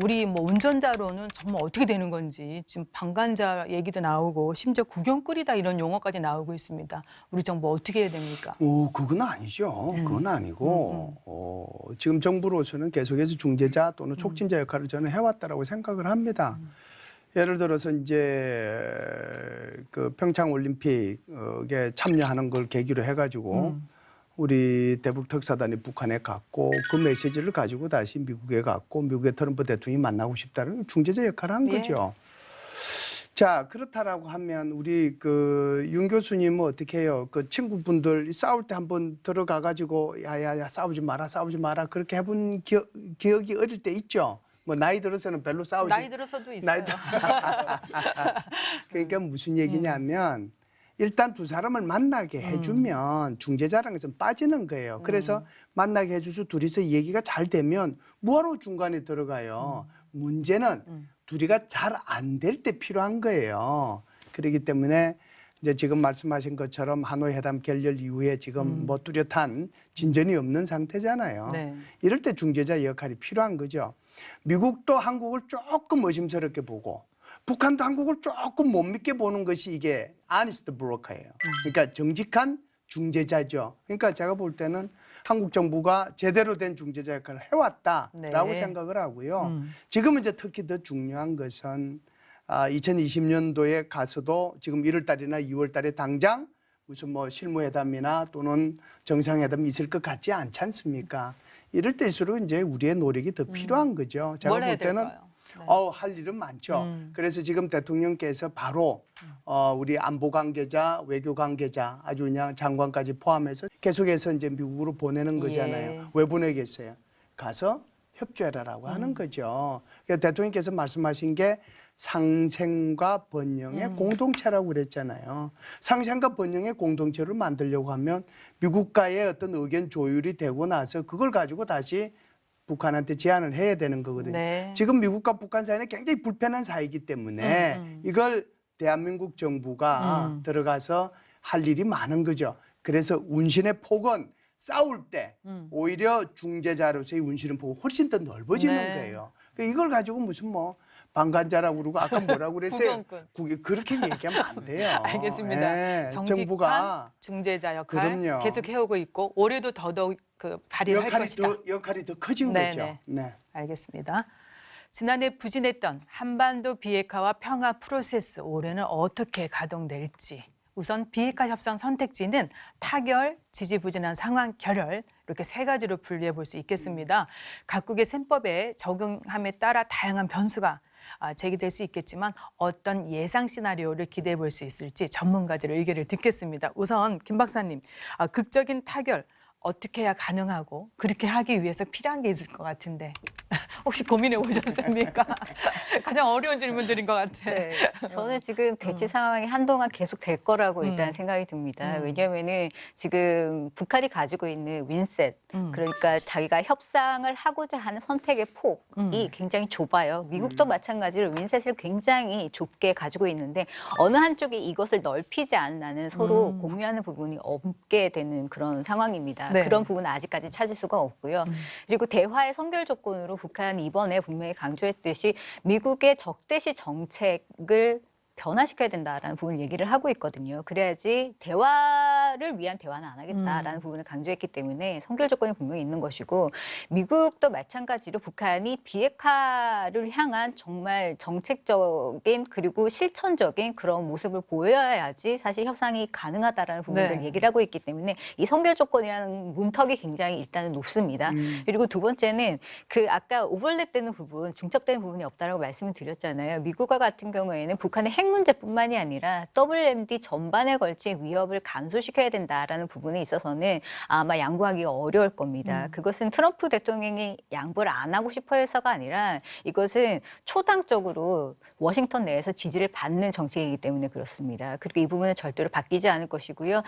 우리 뭐 운전자로는 정말 어떻게 되는 건지 지금 방관자 얘기도 나오고 심지어 구경거리다 이런 용어까지 나오고 있습니다. 우리 정부 어떻게 해야 됩니까? 그건 아니죠. 그건 아니고 지금 정부로서는 계속해서 중재자 또는 촉진자 역할을 저는 해왔다라고 생각을 합니다. 예를 들어서 이제 그 평창 올림픽에 참여하는 걸 계기로 해가지고 우리 대북 특사단이 북한에 갔고 그 메시지를 가지고 다시 미국에 갔고 미국의 트럼프 대통령이 만나고 싶다는 중재자 역할을 한 거죠. 자, 그렇다라고 하면 우리 그 윤 교수님은 어떻게 해요? 그 친구분들 싸울 때 한번 들어가 가지고 야야야 싸우지 마라 그렇게 해본 기억이 어릴 때 있죠. 뭐 나이 들어서는 별로 싸우지. 나이 들어서도 있어요. 그러니까 무슨 얘기냐면 일단 두 사람을 만나게 해주면 중재자라는 것은 빠지는 거예요. 그래서 만나게 해줘서 둘이서 얘기가 잘 되면 뭐하러 중간에 들어가요. 문제는 둘이가 잘 안 될 때 필요한 거예요. 그렇기 때문에 이제 지금 말씀하신 것처럼 하노이 회담 결렬 이후에 지금 뭐 뚜렷한 진전이 없는 상태잖아요. 네. 이럴 때 중재자 역할이 필요한 거죠. 미국도 한국을 조금 의심스럽게 보고 북한도 한국을 조금 못 믿게 보는 것이 이게 honest broker예요. 그러니까 정직한 중재자죠. 그러니까 제가 볼 때는 한국 정부가 제대로 된 중재자 역할을 해왔다라고 네. 생각을 하고요. 지금은 이제 특히 더 중요한 것은 2020년도에 가서도 지금 1월 달이나 2월 달에 당장 무슨 뭐 실무회담이나 또는 정상회담이 있을 것 같지 않지 않습니까? 이럴 때일수록 이제 우리의 노력이 더 필요한 거죠. 제가 뭘 해야 볼 때는 될까요? 네. 할 일은 많죠. 그래서 지금 대통령께서 바로 우리 안보 관계자, 외교 관계자, 아주 그냥 장관까지 포함해서 계속해서 이제 미국으로 보내는 거잖아요. 예. 왜 보내겠어요? 가서 협조해라라고 하는 거죠. 그러니까 대통령께서 말씀하신 게 상생과 번영의 공동체라고 그랬잖아요. 상생과 번영의 공동체를 만들려고 하면 미국과의 어떤 의견 조율이 되고 나서 그걸 가지고 다시 북한한테 제안을 해야 되는 거거든요. 네. 지금 미국과 북한 사이는 굉장히 불편한 사이이기 때문에 이걸 대한민국 정부가 들어가서 할 일이 많은 거죠. 그래서 운신의 폭은 싸울 때 오히려 중재자로서의 운신의 폭은 훨씬 더 넓어지는 네. 거예요. 그러니까 이걸 가지고 무슨 뭐 방관자라고 그러고 아까 뭐라고 그랬어요? 구경꾼. 그렇게 얘기하면 안 돼요. 알겠습니다. 네, 정직한 정부가 중재자 역할 그럼요. 계속 해오고 있고 올해도 더더욱 그 발휘를 할 것이다. 역할이 더 커진 네네. 거죠. 네. 알겠습니다. 지난해 부진했던 한반도 비핵화와 평화 프로세스 올해는 어떻게 가동될지. 우선 비핵화 협상 선택지는 타결, 지지부진한 상황 결혈 이렇게 세 가지로 분류해 볼 수 있겠습니다. 각국의 셈법에 적용함에 따라 다양한 변수가 제기될 수 있겠지만 어떤 예상 시나리오를 기대해 볼 수 있을지 전문가들의 의견을 듣겠습니다. 우선 김 박사님, 극적인 타결 어떻게 해야 가능하고 그렇게 하기 위해서 필요한 게 있을 것 같은데 혹시 고민해 보셨습니까? 가장 어려운 질문들인 것 같아요. 네, 저는 지금 대치 상황이 한동안 계속 될 거라고 일단 생각이 듭니다. 왜냐하면은 지금 북한이 가지고 있는 윈셋, 그러니까 자기가 협상을 하고자 하는 선택의 폭이 굉장히 좁아요. 미국도 마찬가지로 윈셋을 굉장히 좁게 가지고 있는데 어느 한쪽이 이것을 넓히지 않는 한은 서로 공유하는 부분이 없게 되는 그런 상황입니다. 네. 그런 부분은 아직까지 찾을 수가 없고요. 그리고 대화의 선결 조건으로 북한이 이번에 분명히 강조했듯이 미국의 적대시 정책을 변화시켜야 된다라는 부분을 얘기를 하고 있거든요. 그래야지 대화를 위한 대화는 안 하겠다라는 부분을 강조했기 때문에 선결 조건이 분명히 있는 것이고 미국도 마찬가지로 북한이 비핵화를 향한 정말 정책적인 그리고 실천적인 그런 모습을 보여야지 사실 협상이 가능하다라는 부분들을 네. 얘기를 하고 있기 때문에 이 선결 조건이라는 문턱이 굉장히 일단은 높습니다. 그리고 두 번째는 그 아까 오버랩되는 부분, 중첩되는 부분이 없다라고 말씀을 드렸잖아요. 미국과 같은 경우에는 북한의 핵 문제뿐만이 아니라 WMD 전반에 걸친 위협을 감소시켜야 된다라는 부분에 있어서는 아마 양보하기가 어려울 겁니다. 그것은 트럼프 대통령이 양보를 안 하고 싶어 해서가 아니라 이것은 초당적으로 워싱턴 내에서 지지를 받는 정책이기 때문에 그렇습니다. 그리고 이 부분은 절대로 바뀌지 않을 것이고요.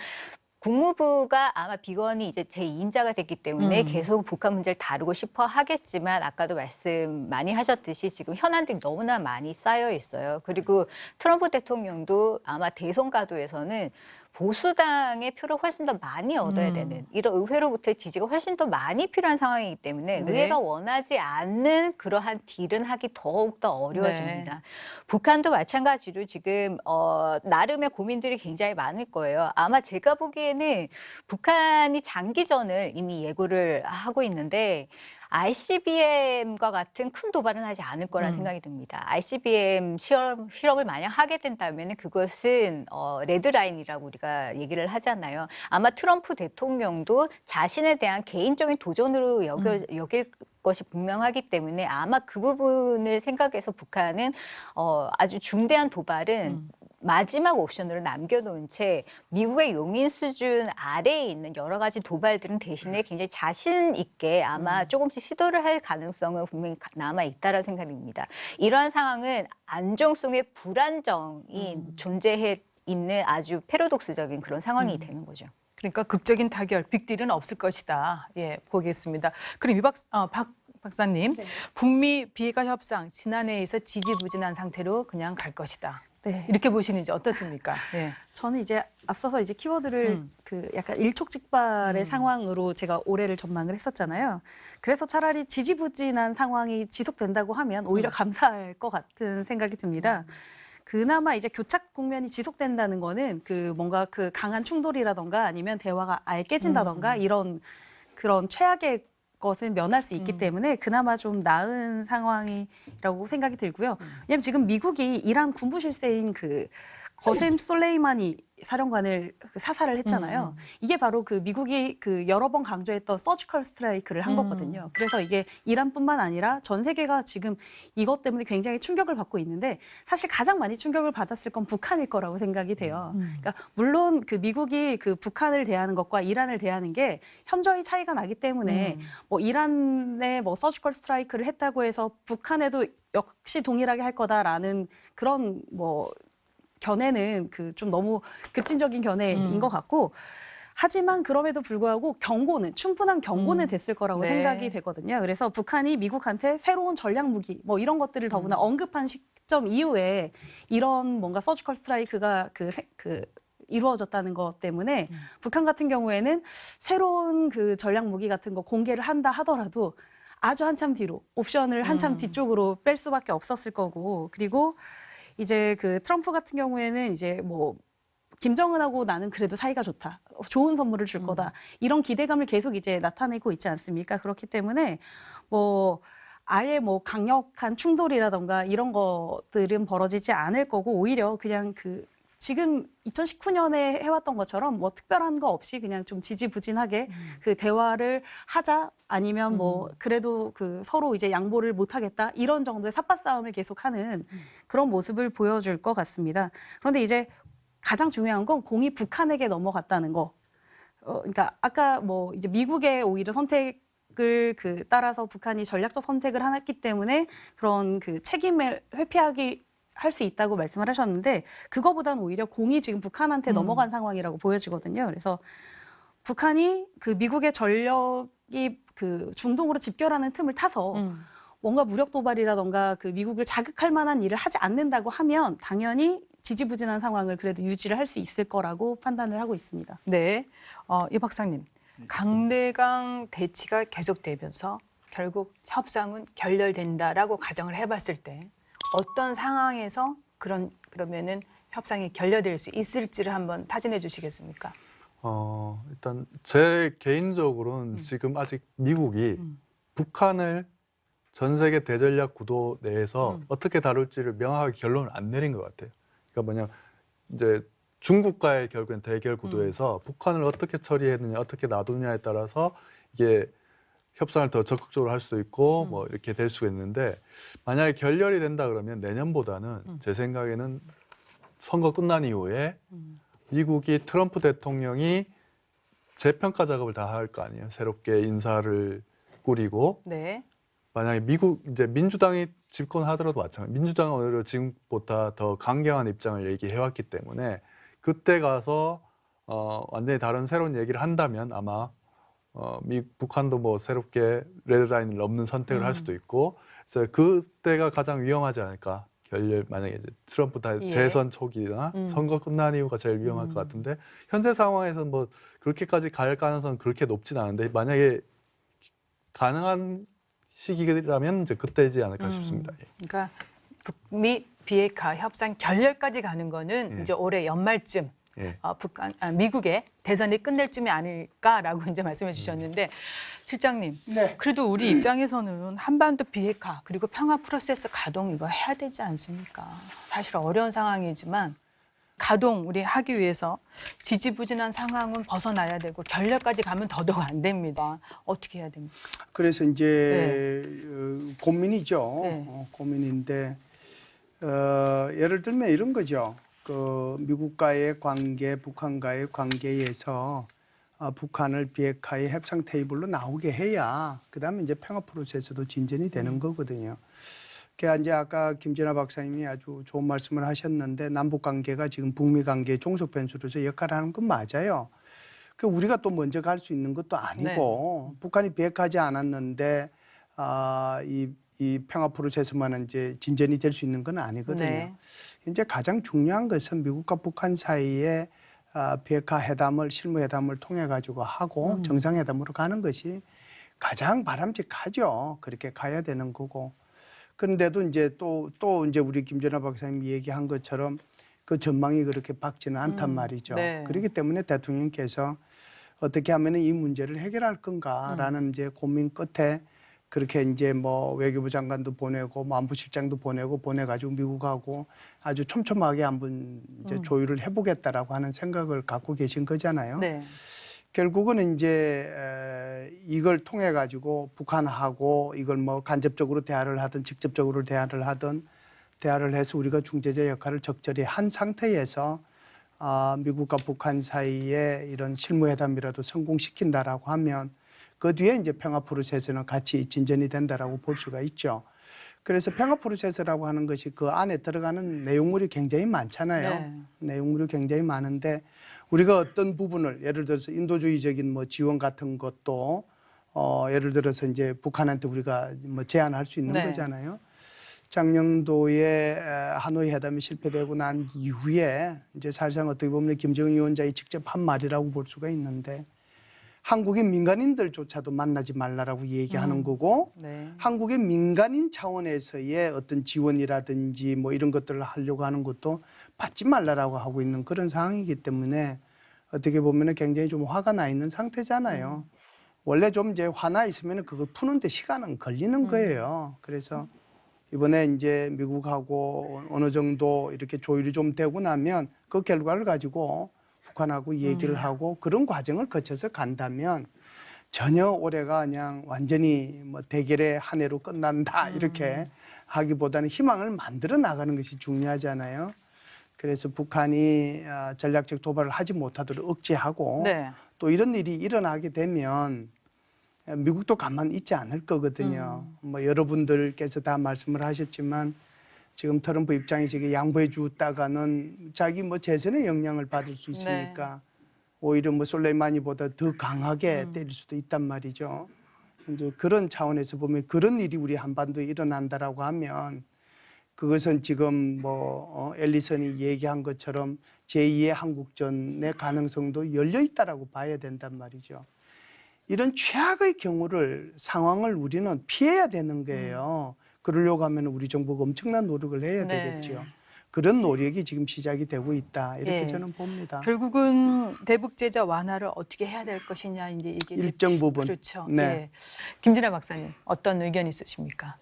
국무부가 아마 비건이 이제 제2인자가 됐기 때문에 계속 북한 문제를 다루고 싶어 하겠지만 아까도 말씀 많이 하셨듯이 지금 현안들이 너무나 많이 쌓여 있어요. 그리고 트럼프 대통령도 아마 대선 가도에서는 보수당의 표를 훨씬 더 많이 얻어야 되는 이런 의회로부터의 지지가 훨씬 더 많이 필요한 상황이기 때문에 네. 의회가 원하지 않는 그러한 딜은 하기 더욱더 어려워집니다. 네. 북한도 마찬가지로 지금 나름의 고민들이 굉장히 많을 거예요. 아마 제가 보기에는 북한이 장기전을 이미 예고를 하고 있는데 ICBM과 같은 큰 도발은 하지 않을 거라는 생각이 듭니다. ICBM 실험을 만약 하게 된다면 그것은 레드라인이라고 우리가 얘기를 하잖아요. 아마 트럼프 대통령도 자신에 대한 개인적인 도전으로 여길 것이 분명하기 때문에 아마 그 부분을 생각해서 북한은 아주 중대한 도발은 마지막 옵션으로 남겨놓은 채 미국의 용인 수준 아래에 있는 여러 가지 도발들은 대신에 굉장히 자신 있게 아마 조금씩 시도를 할 가능성은 분명히 남아 있다라는 생각입니다. 이러한 상황은 안정성의 불안정이 존재해 있는 아주 패러독스적인 그런 상황이 되는 거죠. 그러니까 극적인 타결, 빅딜은 없을 것이다. 예, 보겠습니다. 그럼 박 박사님, 네. 북미 비핵화 협상 지난해에서 지지부진한 상태로 그냥 갈 것이다. 네. 이렇게 보시는지 어떻습니까? 예. 저는 이제 앞서서 이제 키워드를 그 약간 일촉즉발의 상황으로 제가 올해를 전망을 했었잖아요. 그래서 차라리 지지부진한 상황이 지속된다고 하면 오히려 감사할 것 같은 생각이 듭니다. 그나마 이제 교착 국면이 지속된다는 거는 그 뭔가 그 강한 충돌이라던가 아니면 대화가 아예 깨진다던가 이런 그런 최악의 것을 면할 수 있기 때문에 그나마 좀 나은 상황이라고 생각이 들고요. 왜냐하면 지금 미국이 이란 군부 실세인 그 거셈 솔레이마니 사령관을 사살을 했잖아요. 이게 바로 그 미국이 그 여러 번 강조했던 서지컬 스트라이크를 한 거거든요. 그래서 이게 이란뿐만 아니라 전 세계가 지금 이것 때문에 굉장히 충격을 받고 있는데 사실 가장 많이 충격을 받았을 건 북한일 거라고 생각이 돼요. 그러니까 물론 그 미국이 그 북한을 대하는 것과 이란을 대하는 게 현저히 차이가 나기 때문에 뭐 이란에 뭐 서지컬 스트라이크를 했다고 해서 북한에도 역시 동일하게 할 거다라는 그런 뭐 견해는 그 좀 너무 급진적인 견해인 것 같고 하지만 그럼에도 불구하고 경고는 충분한 경고는 됐을 거라고 네. 생각이 되거든요. 그래서 북한이 미국한테 새로운 전략 무기 뭐 이런 것들을 더구나 언급한 시점 이후에 이런 뭔가 서지컬 스트라이크가 이루어졌다는 것 때문에 북한 같은 경우에는 새로운 그 전략 무기 같은 거 공개를 한다 하더라도 아주 한참 뒤로 옵션을 한참 뒤쪽으로 뺄 수밖에 없었을 거고 그리고 이제 그 트럼프 같은 경우에는 이제 뭐 김정은하고 나는 그래도 사이가 좋다. 좋은 선물을 줄 거다. 이런 기대감을 계속 이제 나타내고 있지 않습니까? 그렇기 때문에 뭐 아예 뭐 강력한 충돌이라던가 이런 것들은 벌어지지 않을 거고 오히려 그냥 그 지금 2019년에 해왔던 것처럼 뭐 특별한 거 없이 그냥 좀 지지부진하게 그 대화를 하자 아니면 뭐 그래도 그 서로 이제 양보를 못 하겠다 이런 정도의 삿바 싸움을 계속하는 그런 모습을 보여줄 것 같습니다. 그런데 이제 가장 중요한 건 공이 북한에게 넘어갔다는 거. 그러니까 아까 뭐 이제 미국의 오히려 선택을 그 따라서 북한이 전략적 선택을 했기 때문에 그런 그 책임을 회피하기 할 수 있다고 말씀을 하셨는데 그거보다는 오히려 공이 지금 북한한테 넘어간 상황이라고 보여지거든요. 그래서 북한이 그 미국의 전력이 그 중동으로 집결하는 틈을 타서 뭔가 무력 도발이라던가 그 미국을 자극할 만한 일을 하지 않는다고 하면 당연히 지지부진한 상황을 그래도 유지를 할 수 있을 거라고 판단을 하고 있습니다. 네, 이 박사님, 강대강 대치가 계속되면서 결국 협상은 결렬된다라고 가정을 해봤을 때 어떤 상황에서 그러면은 협상이 결렬될 수 있을지를 한번 타진해 주시겠습니까? 일단 제 개인적으로는 지금 아직 미국이 북한을 전 세계 대전략 구도 내에서 어떻게 다룰지를 명확하게 결론을 안 내린 것 같아요. 그러니까 뭐냐 이제 중국과의 결국엔 대결 구도에서 북한을 어떻게 처리했느냐, 어떻게 놔두느냐에 따라서 이게 협상을 더 적극적으로 할 수도 있고 뭐 이렇게 될 수가 있는데 만약에 결렬이 된다 그러면 내년보다는 제 생각에는 선거 끝난 이후에 미국이 트럼프 대통령이 재평가 작업을 다 할 거 아니에요. 새롭게 인사를 꾸리고 네. 만약에 미국 이제 민주당이 집권하더라도 마찬가지. 민주당은 오히려 지금보다 더 강경한 입장을 얘기해왔기 때문에 그때 가서 완전히 다른 새로운 얘기를 한다면 아마 북한도 뭐 새롭게 레드라인을 넘는 선택을 할 수도 있고 그래서 그때가 가장 위험하지 않을까 결렬 만약에 이제 트럼프 예. 재선 초기나 선거 끝난 이후가 제일 위험할 것 같은데 현재 상황에서는 뭐 그렇게까지 갈 가능성은 그렇게 높진 않은데 만약에 가능한 시기라면 이제 그때지 않을까 싶습니다. 예. 그러니까 북미 비핵화 협상 결렬까지 가는 거는 이제 올해 연말쯤 예. 미국의 대선이 끝낼 쯤이 아닐까라고 이제 말씀해 주셨는데 실장님, 네. 그래도 우리 입장에서는 한반도 비핵화 그리고 평화 프로세스 가동 이거 해야 되지 않습니까? 사실 어려운 상황이지만 가동 우리 하기 위해서 지지부진한 상황은 벗어나야 되고 결렬까지 가면 더더욱 안 됩니다. 어떻게 해야 됩니까? 그래서 이제 고민이죠. 네. 고민인데 예를 들면 이런 거죠. 그 미국과의 관계, 북한과의 관계에서 북한을 비핵화의 협상 테이블로 나오게 해야 그다음에 이제 평화 프로세스도 진전이 되는 거거든요. 그러니까 이제 아까 김진아 박사님이 아주 좋은 말씀을 하셨는데 남북 관계가 지금 북미 관계의 종속 변수로서 역할을 하는 건 맞아요. 그 우리가 또 먼저 갈 수 있는 것도 아니고 북한이 비핵화하지 않았는데 이 평화 프로세스만 이제 진전이 될 수 있는 건 아니거든요. 네. 이제 가장 중요한 것은 미국과 북한 사이에 비핵화 회담을 실무 회담을 통해 가지고 하고 정상회담으로 가는 것이 가장 바람직하죠. 그렇게 가야 되는 거고. 그런데도 이제 또 이제 우리 김전하 박사님이 얘기한 것처럼 그 전망이 그렇게 밝지는 않단 말이죠. 네. 그렇기 때문에 대통령께서 어떻게 하면 이 문제를 해결할 건가라는 이제 고민 끝에 그렇게 이제 뭐 외교부 장관도 보내고 뭐 안보실장도 보내가지고 미국하고 아주 촘촘하게 한번 이제 조율을 해보겠다라고 하는 생각을 갖고 계신 거잖아요. 네. 결국은 이제 이걸 통해 가지고 북한하고 이걸 뭐 간접적으로 대화를 하든 직접적으로 대화를 해서 우리가 중재자 역할을 적절히 한 상태에서 미국과 북한 사이에 이런 실무회담이라도 성공시킨다라고 하면 그 뒤에 이제 평화 프로세스는 같이 진전이 된다라고 볼 수가 있죠. 그래서 평화 프로세스라고 하는 것이 그 안에 들어가는 내용물이 굉장히 많잖아요. 네. 내용물이 굉장히 많은데 우리가 어떤 부분을 예를 들어서 인도주의적인 뭐 지원 같은 것도 예를 들어서 이제 북한한테 우리가 뭐 제안할 수 있는 네. 거잖아요. 작년도에 하노이 회담이 실패되고 난 이후에 이제 사실상 어떻게 보면 김정은 위원장이 직접 한 말이라고 볼 수가 있는데 한국의 민간인들조차도 만나지 말라라고 얘기하는 거고 네. 한국의 민간인 차원에서의 어떤 지원이라든지 뭐 이런 것들을 하려고 하는 것도 받지 말라라고 하고 있는 그런 상황이기 때문에 어떻게 보면 굉장히 좀 화가 나 있는 상태잖아요. 원래 좀 이제 화나 있으면 그걸 푸는데 시간은 걸리는 거예요. 그래서 이번에 이제 미국하고 어느 정도 이렇게 조율이 좀 되고 나면 그 결과를 가지고 북한하고 얘기를 하고 그런 과정을 거쳐서 간다면 전혀 올해가 그냥 완전히 뭐 대결의 한 해로 끝난다 이렇게 하기보다는 희망을 만들어 나가는 것이 중요하잖아요. 그래서 북한이 전략적 도발을 하지 못하도록 억제하고 네. 또 이런 일이 일어나게 되면 미국도 가만히 있지 않을 거거든요. 뭐 여러분들께서 다 말씀을 하셨지만 지금 트럼프 입장에서 양보해 주다가는 자기 뭐 재선에 영향을 받을 수 있으니까 오히려 뭐 솔레이마니보다 더 강하게 때릴 수도 있단 말이죠. 이제 그런 차원에서 보면 그런 일이 우리 한반도에 일어난다라고 하면 그것은 지금 뭐 엘리선이 얘기한 것처럼 제2의 한국전의 가능성도 열려 있다라고 봐야 된단 말이죠. 이런 최악의 경우를 상황을 우리는 피해야 되는 거예요. 그러려고 하면 우리 정부가 엄청난 노력을 해야 되겠죠. 그런 노력이 지금 시작이 되고 있다. 이렇게 저는 봅니다. 결국은 대북 제재 완화를 어떻게 해야 될 것이냐 이제 이게 일정 부분. 그렇죠. 네. 예. 김진아 박사님 어떤 의견 있으십니까?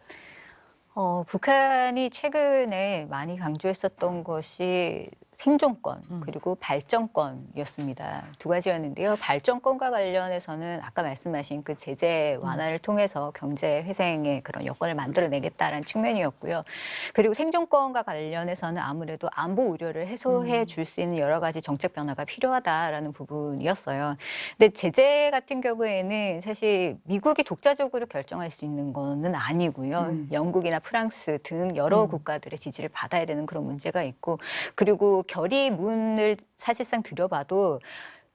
북한이 최근에 많이 강조했었던 것이 생존권 그리고 발전권이었습니다. 두 가지였는데요. 발전권과 관련해서는 아까 말씀하신 그 제재 완화를 통해서 경제 회생의 그런 여건을 만들어내겠다라는 측면이었고요. 그리고 생존권과 관련해서는 아무래도 안보 우려를 해소해 줄 수 있는 여러 가지 정책 변화가 필요하다라는 부분이었어요. 근데 제재 같은 경우에는 사실 미국이 독자적으로 결정할 수 있는 거는 아니고요. 영국이나 프랑스 등 여러 국가들의 지지를 받아야 되는 그런 문제가 있고 그리고 결의문을 사실상 들여봐도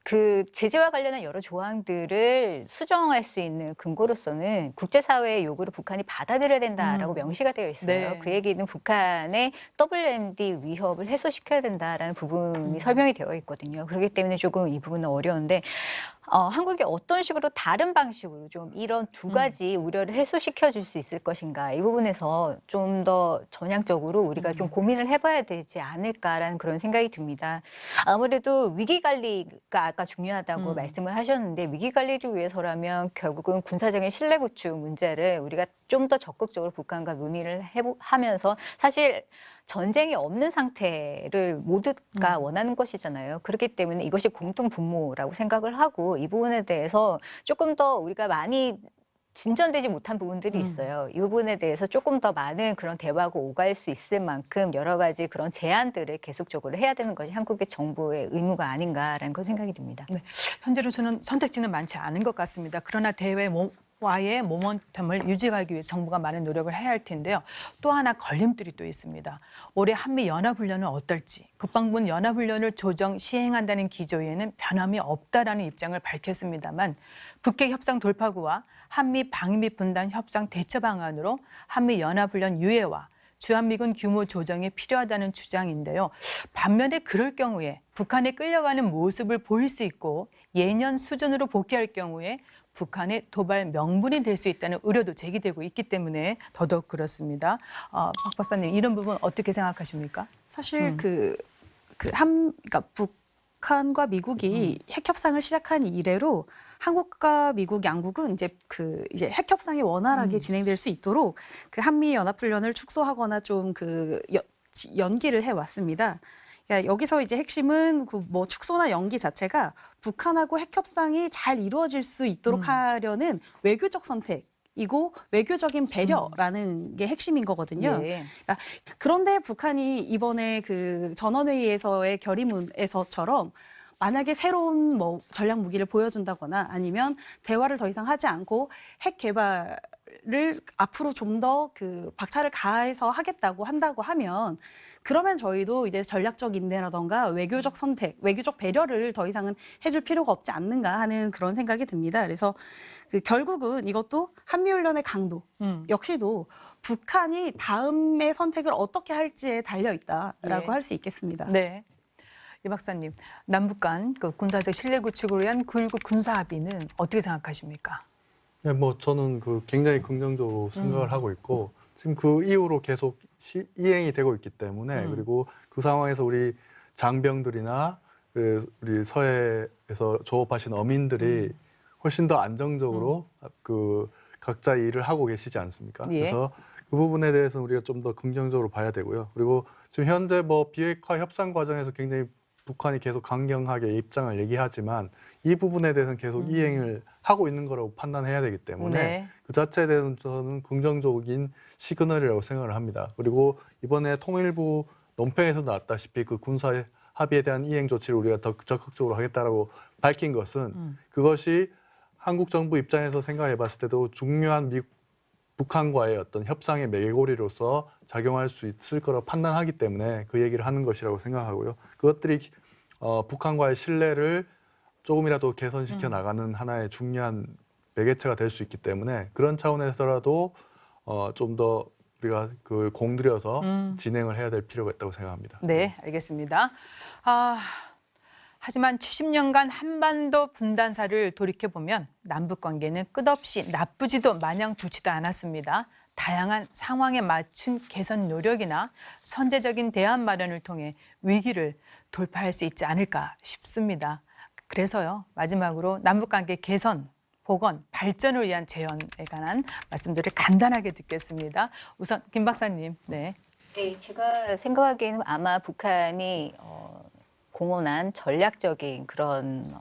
그 제재와 관련한 여러 조항들을 수정할 수 있는 근거로서는 국제사회의 요구를 북한이 받아들여야 된다라고 명시가 되어 있어요. 네. 그 얘기는 북한의 WMD 위협을 해소시켜야 된다라는 부분이 설명이 되어 있거든요. 그렇기 때문에 조금 이 부분은 어려운데 한국이 어떤 식으로 다른 방식으로 좀 이런 두 가지 우려를 해소시켜 줄 수 있을 것인가, 이 부분에서 좀 더 전향적으로 우리가 좀 고민을 해봐야 되지 않을까라는 그런 생각이 듭니다. 아무래도 위기 관리가 아까 중요하다고 말씀을 하셨는데, 위기 관리를 위해서라면 결국은 군사적인 신뢰 구축 문제를 우리가 좀 더 적극적으로 북한과 논의를 하면서, 사실 전쟁이 없는 상태를 모두가 원하는 것이잖아요. 그렇기 때문에 이것이 공통 분모라고 생각을 하고, 이 부분에 대해서 조금 더 우리가 많이 진전되지 못한 부분들이 있어요. 이 부분에 대해서 조금 더 많은 그런 대화가 오갈 수 있을 만큼 여러 가지 그런 제안들을 계속적으로 해야 되는 것이 한국의 정부의 의무가 아닌가라는 걸 생각이 듭니다. 네. 현재로서는 선택지는 많지 않은 것 같습니다. 그러나 대외와의 모멘텀을 유지하기 위해 정부가 많은 노력을 해야 할 텐데요. 또 하나 걸림돌이 또 있습니다. 올해 한미 연합훈련은 어떨지, 국방부는 연합훈련을 조정 시행한다는 기조에는 변함이 없다라는 입장을 밝혔습니다만, 북핵 협상 돌파구와 한미 방위 분담 협상 대처 방안으로 한미 연합훈련 유예와 주한미군 규모 조정이 필요하다는 주장인데요. 반면에 그럴 경우에 북한에 끌려가는 모습을 보일 수 있고 예년 수준으로 복귀할 경우에 북한의 도발 명분이 될 수 있다는 우려도 제기되고 있기 때문에 더더욱 그렇습니다. 박 박사님, 이런 부분 어떻게 생각하십니까? 사실 그러니까 북한과 미국이 핵 협상을 시작한 이래로 한국과 미국 양국은 이제 핵 협상이 원활하게 진행될 수 있도록 그 한미 연합훈련을 축소하거나 좀 연기를 해 왔습니다. 그러니까 여기서 이제 핵심은 뭐 축소나 연기 자체가 북한하고 핵 협상이 잘 이루어질 수 있도록 하려는 외교적 선택이고 외교적인 배려라는 게 핵심인 거거든요. 예. 그러니까 그런데 북한이 이번에 그 전원회의에서의 결의문에서처럼 만약에 새로운 뭐 전략 무기를 보여준다거나 아니면 대화를 더 이상 하지 않고 핵 개발을 앞으로 좀 더 박차를 가해서 하겠다고 한다고 하면, 그러면 저희도 이제 전략적 인내라던가 외교적 선택, 외교적 배려를 더 이상은 해줄 필요가 없지 않는가 하는 그런 생각이 듭니다. 그래서 결국은 이것도 한미훈련의 강도 역시도 북한이 다음의 선택을 어떻게 할지에 달려 있다라고 예. 할 수 있겠습니다. 네. 이 박사님, 남북 간 군사적 신뢰 구축을 위한 군사 합의는 어떻게 생각하십니까? 네, 뭐 저는 굉장히 긍정적으로 생각을 하고 있고, 지금 그 이후로 계속 이행이 되고 있기 때문에, 그리고 그 상황에서 우리 장병들이나 우리 서해에서 조업하신 어민들이 훨씬 더 안정적으로 각자의 일을 하고 계시지 않습니까? 예. 그래서 그 부분에 대해서는 우리가 좀 더 긍정적으로 봐야 되고요. 그리고 지금 현재 뭐 비핵화 협상 과정에서 굉장히 북한이 계속 강경하게 입장을 얘기하지만, 이 부분에 대해서는 계속 이행을 하고 있는 거라고 판단해야 되기 때문에 네. 그 자체에 대해서는 저는 긍정적인 시그널이라고 생각을 합니다. 그리고 이번에 통일부 논평에서 나왔다시피 그 군사 합의에 대한 이행 조치를 우리가 더 적극적으로 하겠다라고 밝힌 것은 그것이 한국 정부 입장에서 생각해 봤을 때도 중요한 북한과의 어떤 협상의 매개고리로서 작용할 수 있을 거라고 판단하기 때문에 그 얘기를 하는 것이라고 생각하고요. 그것들이 북한과의 신뢰를 조금이라도 개선시켜 나가는 하나의 중요한 매개체가 될 수 있기 때문에, 그런 차원에서라도 좀 더 우리가 공들여서 진행을 해야 될 필요가 있다고 생각합니다. 네, 알겠습니다. 하지만 70년간 한반도 분단사를 돌이켜보면 남북 관계는 끝없이 나쁘지도 마냥 좋지도 않았습니다. 다양한 상황에 맞춘 개선 노력이나 선제적인 대안 마련을 통해 위기를 돌파할 수 있지 않을까 싶습니다. 그래서요, 마지막으로 남북 관계 개선, 복원, 발전을 위한 제언에 관한 말씀들을 간단하게 듣겠습니다. 우선 김 박사님. 네. 네, 제가 생각하기에는 아마 북한이 공언한 전략적인 그런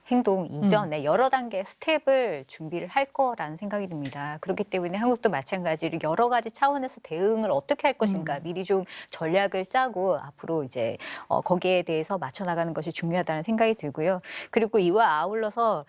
행동 이전에 여러 단계 스텝을 준비를 할 거라는 생각이 듭니다. 그렇기 때문에 한국도 마찬가지로 여러 가지 차원에서 대응을 어떻게 할 것인가 미리 좀 전략을 짜고 앞으로 이제 거기에 대해서 맞춰 나가는 것이 중요하다는 생각이 들고요. 그리고 이와 아울러서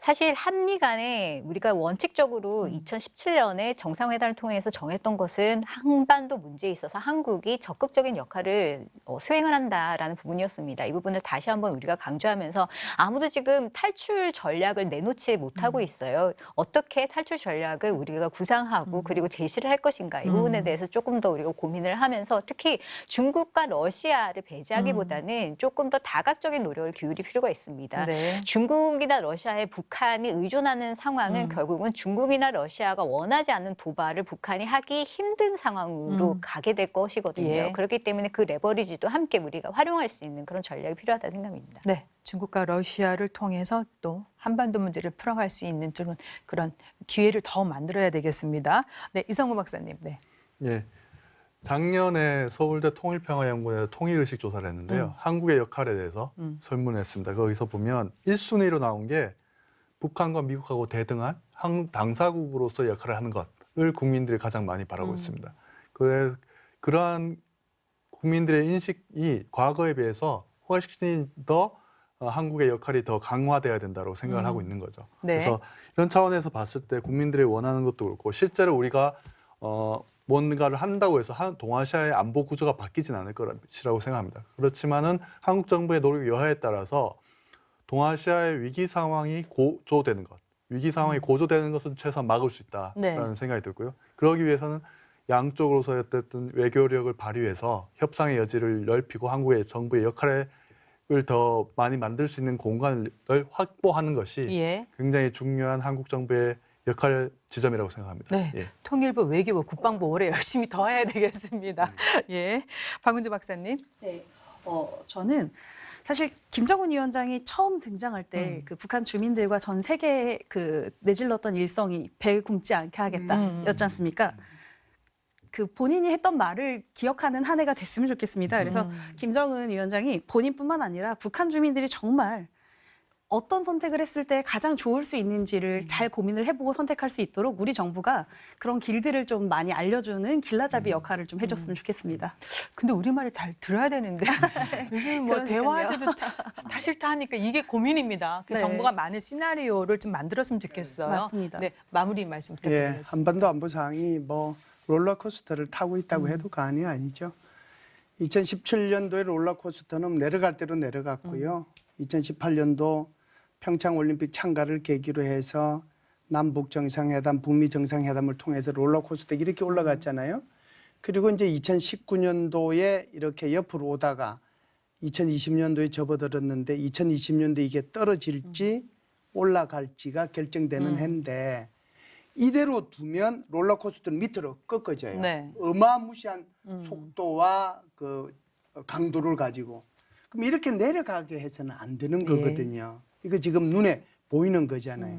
사실 한미 간에 우리가 원칙적으로 2017년에 정상회담을 통해서 정했던 것은 한반도 문제에 있어서 한국이 적극적인 역할을 수행을 한다라는 부분이었습니다. 이 부분을 다시 한번 우리가 강조하면서 아무도 지금 탈출 전략을 내놓지 못하고 있어요. 어떻게 탈출 전략을 우리가 구상하고 그리고 제시를 할 것인가 이 부분에 대해서 조금 더 우리가 고민을 하면서 특히 중국과 러시아를 배제하기보다는 조금 더 다각적인 노력을 기울일 필요가 있습니다. 네. 중국이나 러시아에 북한이 의존하는 상황은 결국은 중국이나 러시아가 원하지 않는 도발을 북한이 하기 힘든 상황으로 가게 될 것이거든요. 예. 그렇기 때문에 그 레버리지도 함께 우리가 활용할 수 있는 그런 전략이 필요하다는 생각입니다. 네, 중국과 러시아를 통해서 또 한반도 문제를 풀어갈 수 있는 그런 기회를 더 만들어야 되겠습니다. 네, 이성우 박사님. 네. 예. 작년에 서울대 통일평화연구원에서 통일의식 조사를 했는데요. 한국의 역할에 대해서 설문했습니다. 거기서 보면 1순위로 나온 게 북한과 미국하고 대등한 당사국으로서 역할을 하는 것을 국민들이 가장 많이 바라고 있습니다. 그러한 국민들의 인식이 과거에 비해서 훨씬 더 한국의 역할이 더 강화돼야 된다고 생각을 하고 있는 거죠. 네. 그래서 이런 차원에서 봤을 때 국민들이 원하는 것도 그렇고 실제로 우리가 뭔가를 한다고 해서 동아시아의 안보 구조가 바뀌진 않을 것이라고 생각합니다. 그렇지만은 한국 정부의 노력 여하에 따라서 동아시아의 위기 상황이 고조되는 것, 위기 상황이 고조되는 것은 최소한 막을 수 있다라는 생각이 들고요. 그러기 위해서는 양쪽으로서의 어쨌든 외교력을 발휘해서 협상의 여지를 넓히고 한국의 정부의 역할을 더 많이 만들 수 있는 공간을 확보하는 것이 예. 굉장히 중요한 한국 정부의 역할 지점이라고 생각합니다. 네, 예. 통일부, 외교부, 국방부 올해 열심히 더 해야 되겠습니다. 예, 박은주 박사님. 네, 저는 사실 김정은 위원장이 처음 등장할 때 그 북한 주민들과 전 세계에 그 내질렀던 일성이 배 굶지 않게 하겠다였지 않습니까? 그 본인이 했던 말을 기억하는 한 해가 됐으면 좋겠습니다. 그래서 김정은 위원장이 본인뿐만 아니라 북한 주민들이 정말 어떤 선택을 했을 때 가장 좋을 수 있는지를 잘 고민을 해보고 선택할 수 있도록 우리 정부가 그런 길들을 좀 많이 알려주는 길라잡이 역할을 좀 해줬으면 좋겠습니다. 근데 우리말을 잘 들어야 되는데 요즘 뭐 그러니까요. 대화에서도 다 싫다 하니까 이게 고민입니다. 그래서 네. 정부가 많은 시나리오를 좀 만들었으면 좋겠어요. 맞습니다. 네, 마무리 말씀 예, 부탁드리겠습니다. 한반도 안보 상황이 뭐 롤러코스터를 타고 있다고 해도 과언이 아니죠. 2017년도에 롤러코스터는 내려갈 대로 내려갔고요. 2018년도 평창올림픽 참가를 계기로 해서 남북 정상회담, 북미 정상회담을 통해서 롤러코스터 이렇게 올라갔잖아요. 그리고 이제 2019년도에 이렇게 옆으로 오다가 2020년도에 접어들었는데 2020년도에 이게 떨어질지 올라갈지가 결정되는 해인데 이대로 두면 롤러코스터는 밑으로 꺾어져요. 네. 어마무시한 속도와 그 강도를 가지고. 그럼 이렇게 내려가게 해서는 안 되는 거거든요. 이거 지금 눈에 보이는 거잖아요.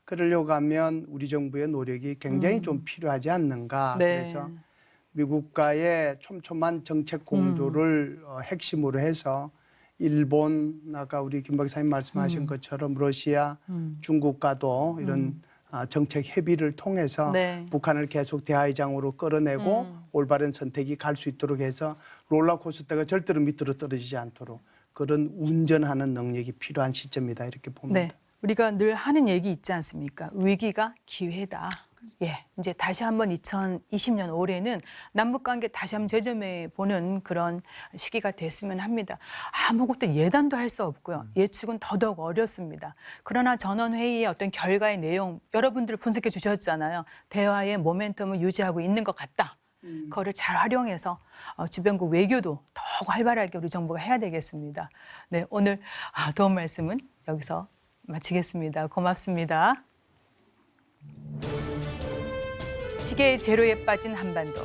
그러려고 하면 우리 정부의 노력이 굉장히 좀 필요하지 않는가. 네. 그래서 미국과의 촘촘한 정책 공조를 핵심으로 해서 일본, 아까 우리 김 박사님 말씀하신 것처럼 러시아, 중국과도 이런 정책 협의를 통해서 네. 북한을 계속 대화의장으로 끌어내고 올바른 선택이 갈 수 있도록 해서 롤러코스터가 절대로 밑으로 떨어지지 않도록 그런 운전하는 능력이 필요한 시점이다 이렇게 봅니다. 네, 우리가 늘 하는 얘기 있지 않습니까? 위기가 기회다. 예, 이제 다시 한번 2020년 올해는 남북관계 다시 한번 재점해 보는 그런 시기가 됐으면 합니다. 아무것도 예단도 할 수 없고요. 예측은 더더욱 어렵습니다. 그러나 전원회의의 어떤 결과의 내용 여러분들 분석해 주셨잖아요. 대화의 모멘텀을 유지하고 있는 것 같다. 그거를 잘 활용해서 주변국 외교도 더욱 활발하게 우리 정부가 해야 되겠습니다. 네, 오늘 도움 말씀은 여기서 마치겠습니다. 고맙습니다. 시계의 제로에 빠진 한반도.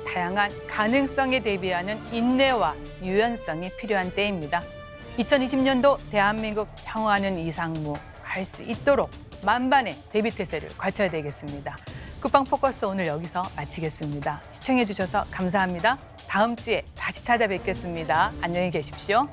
다양한 가능성에 대비하는 인내와 유연성이 필요한 때입니다. 2020년도 대한민국 평화는 이상무 할 수 있도록 만반의 대비태세를 갖춰야 되겠습니다. 국방포커스 오늘 여기서 마치겠습니다. 시청해 주셔서 감사합니다. 다음 주에 다시 찾아뵙겠습니다. 안녕히 계십시오.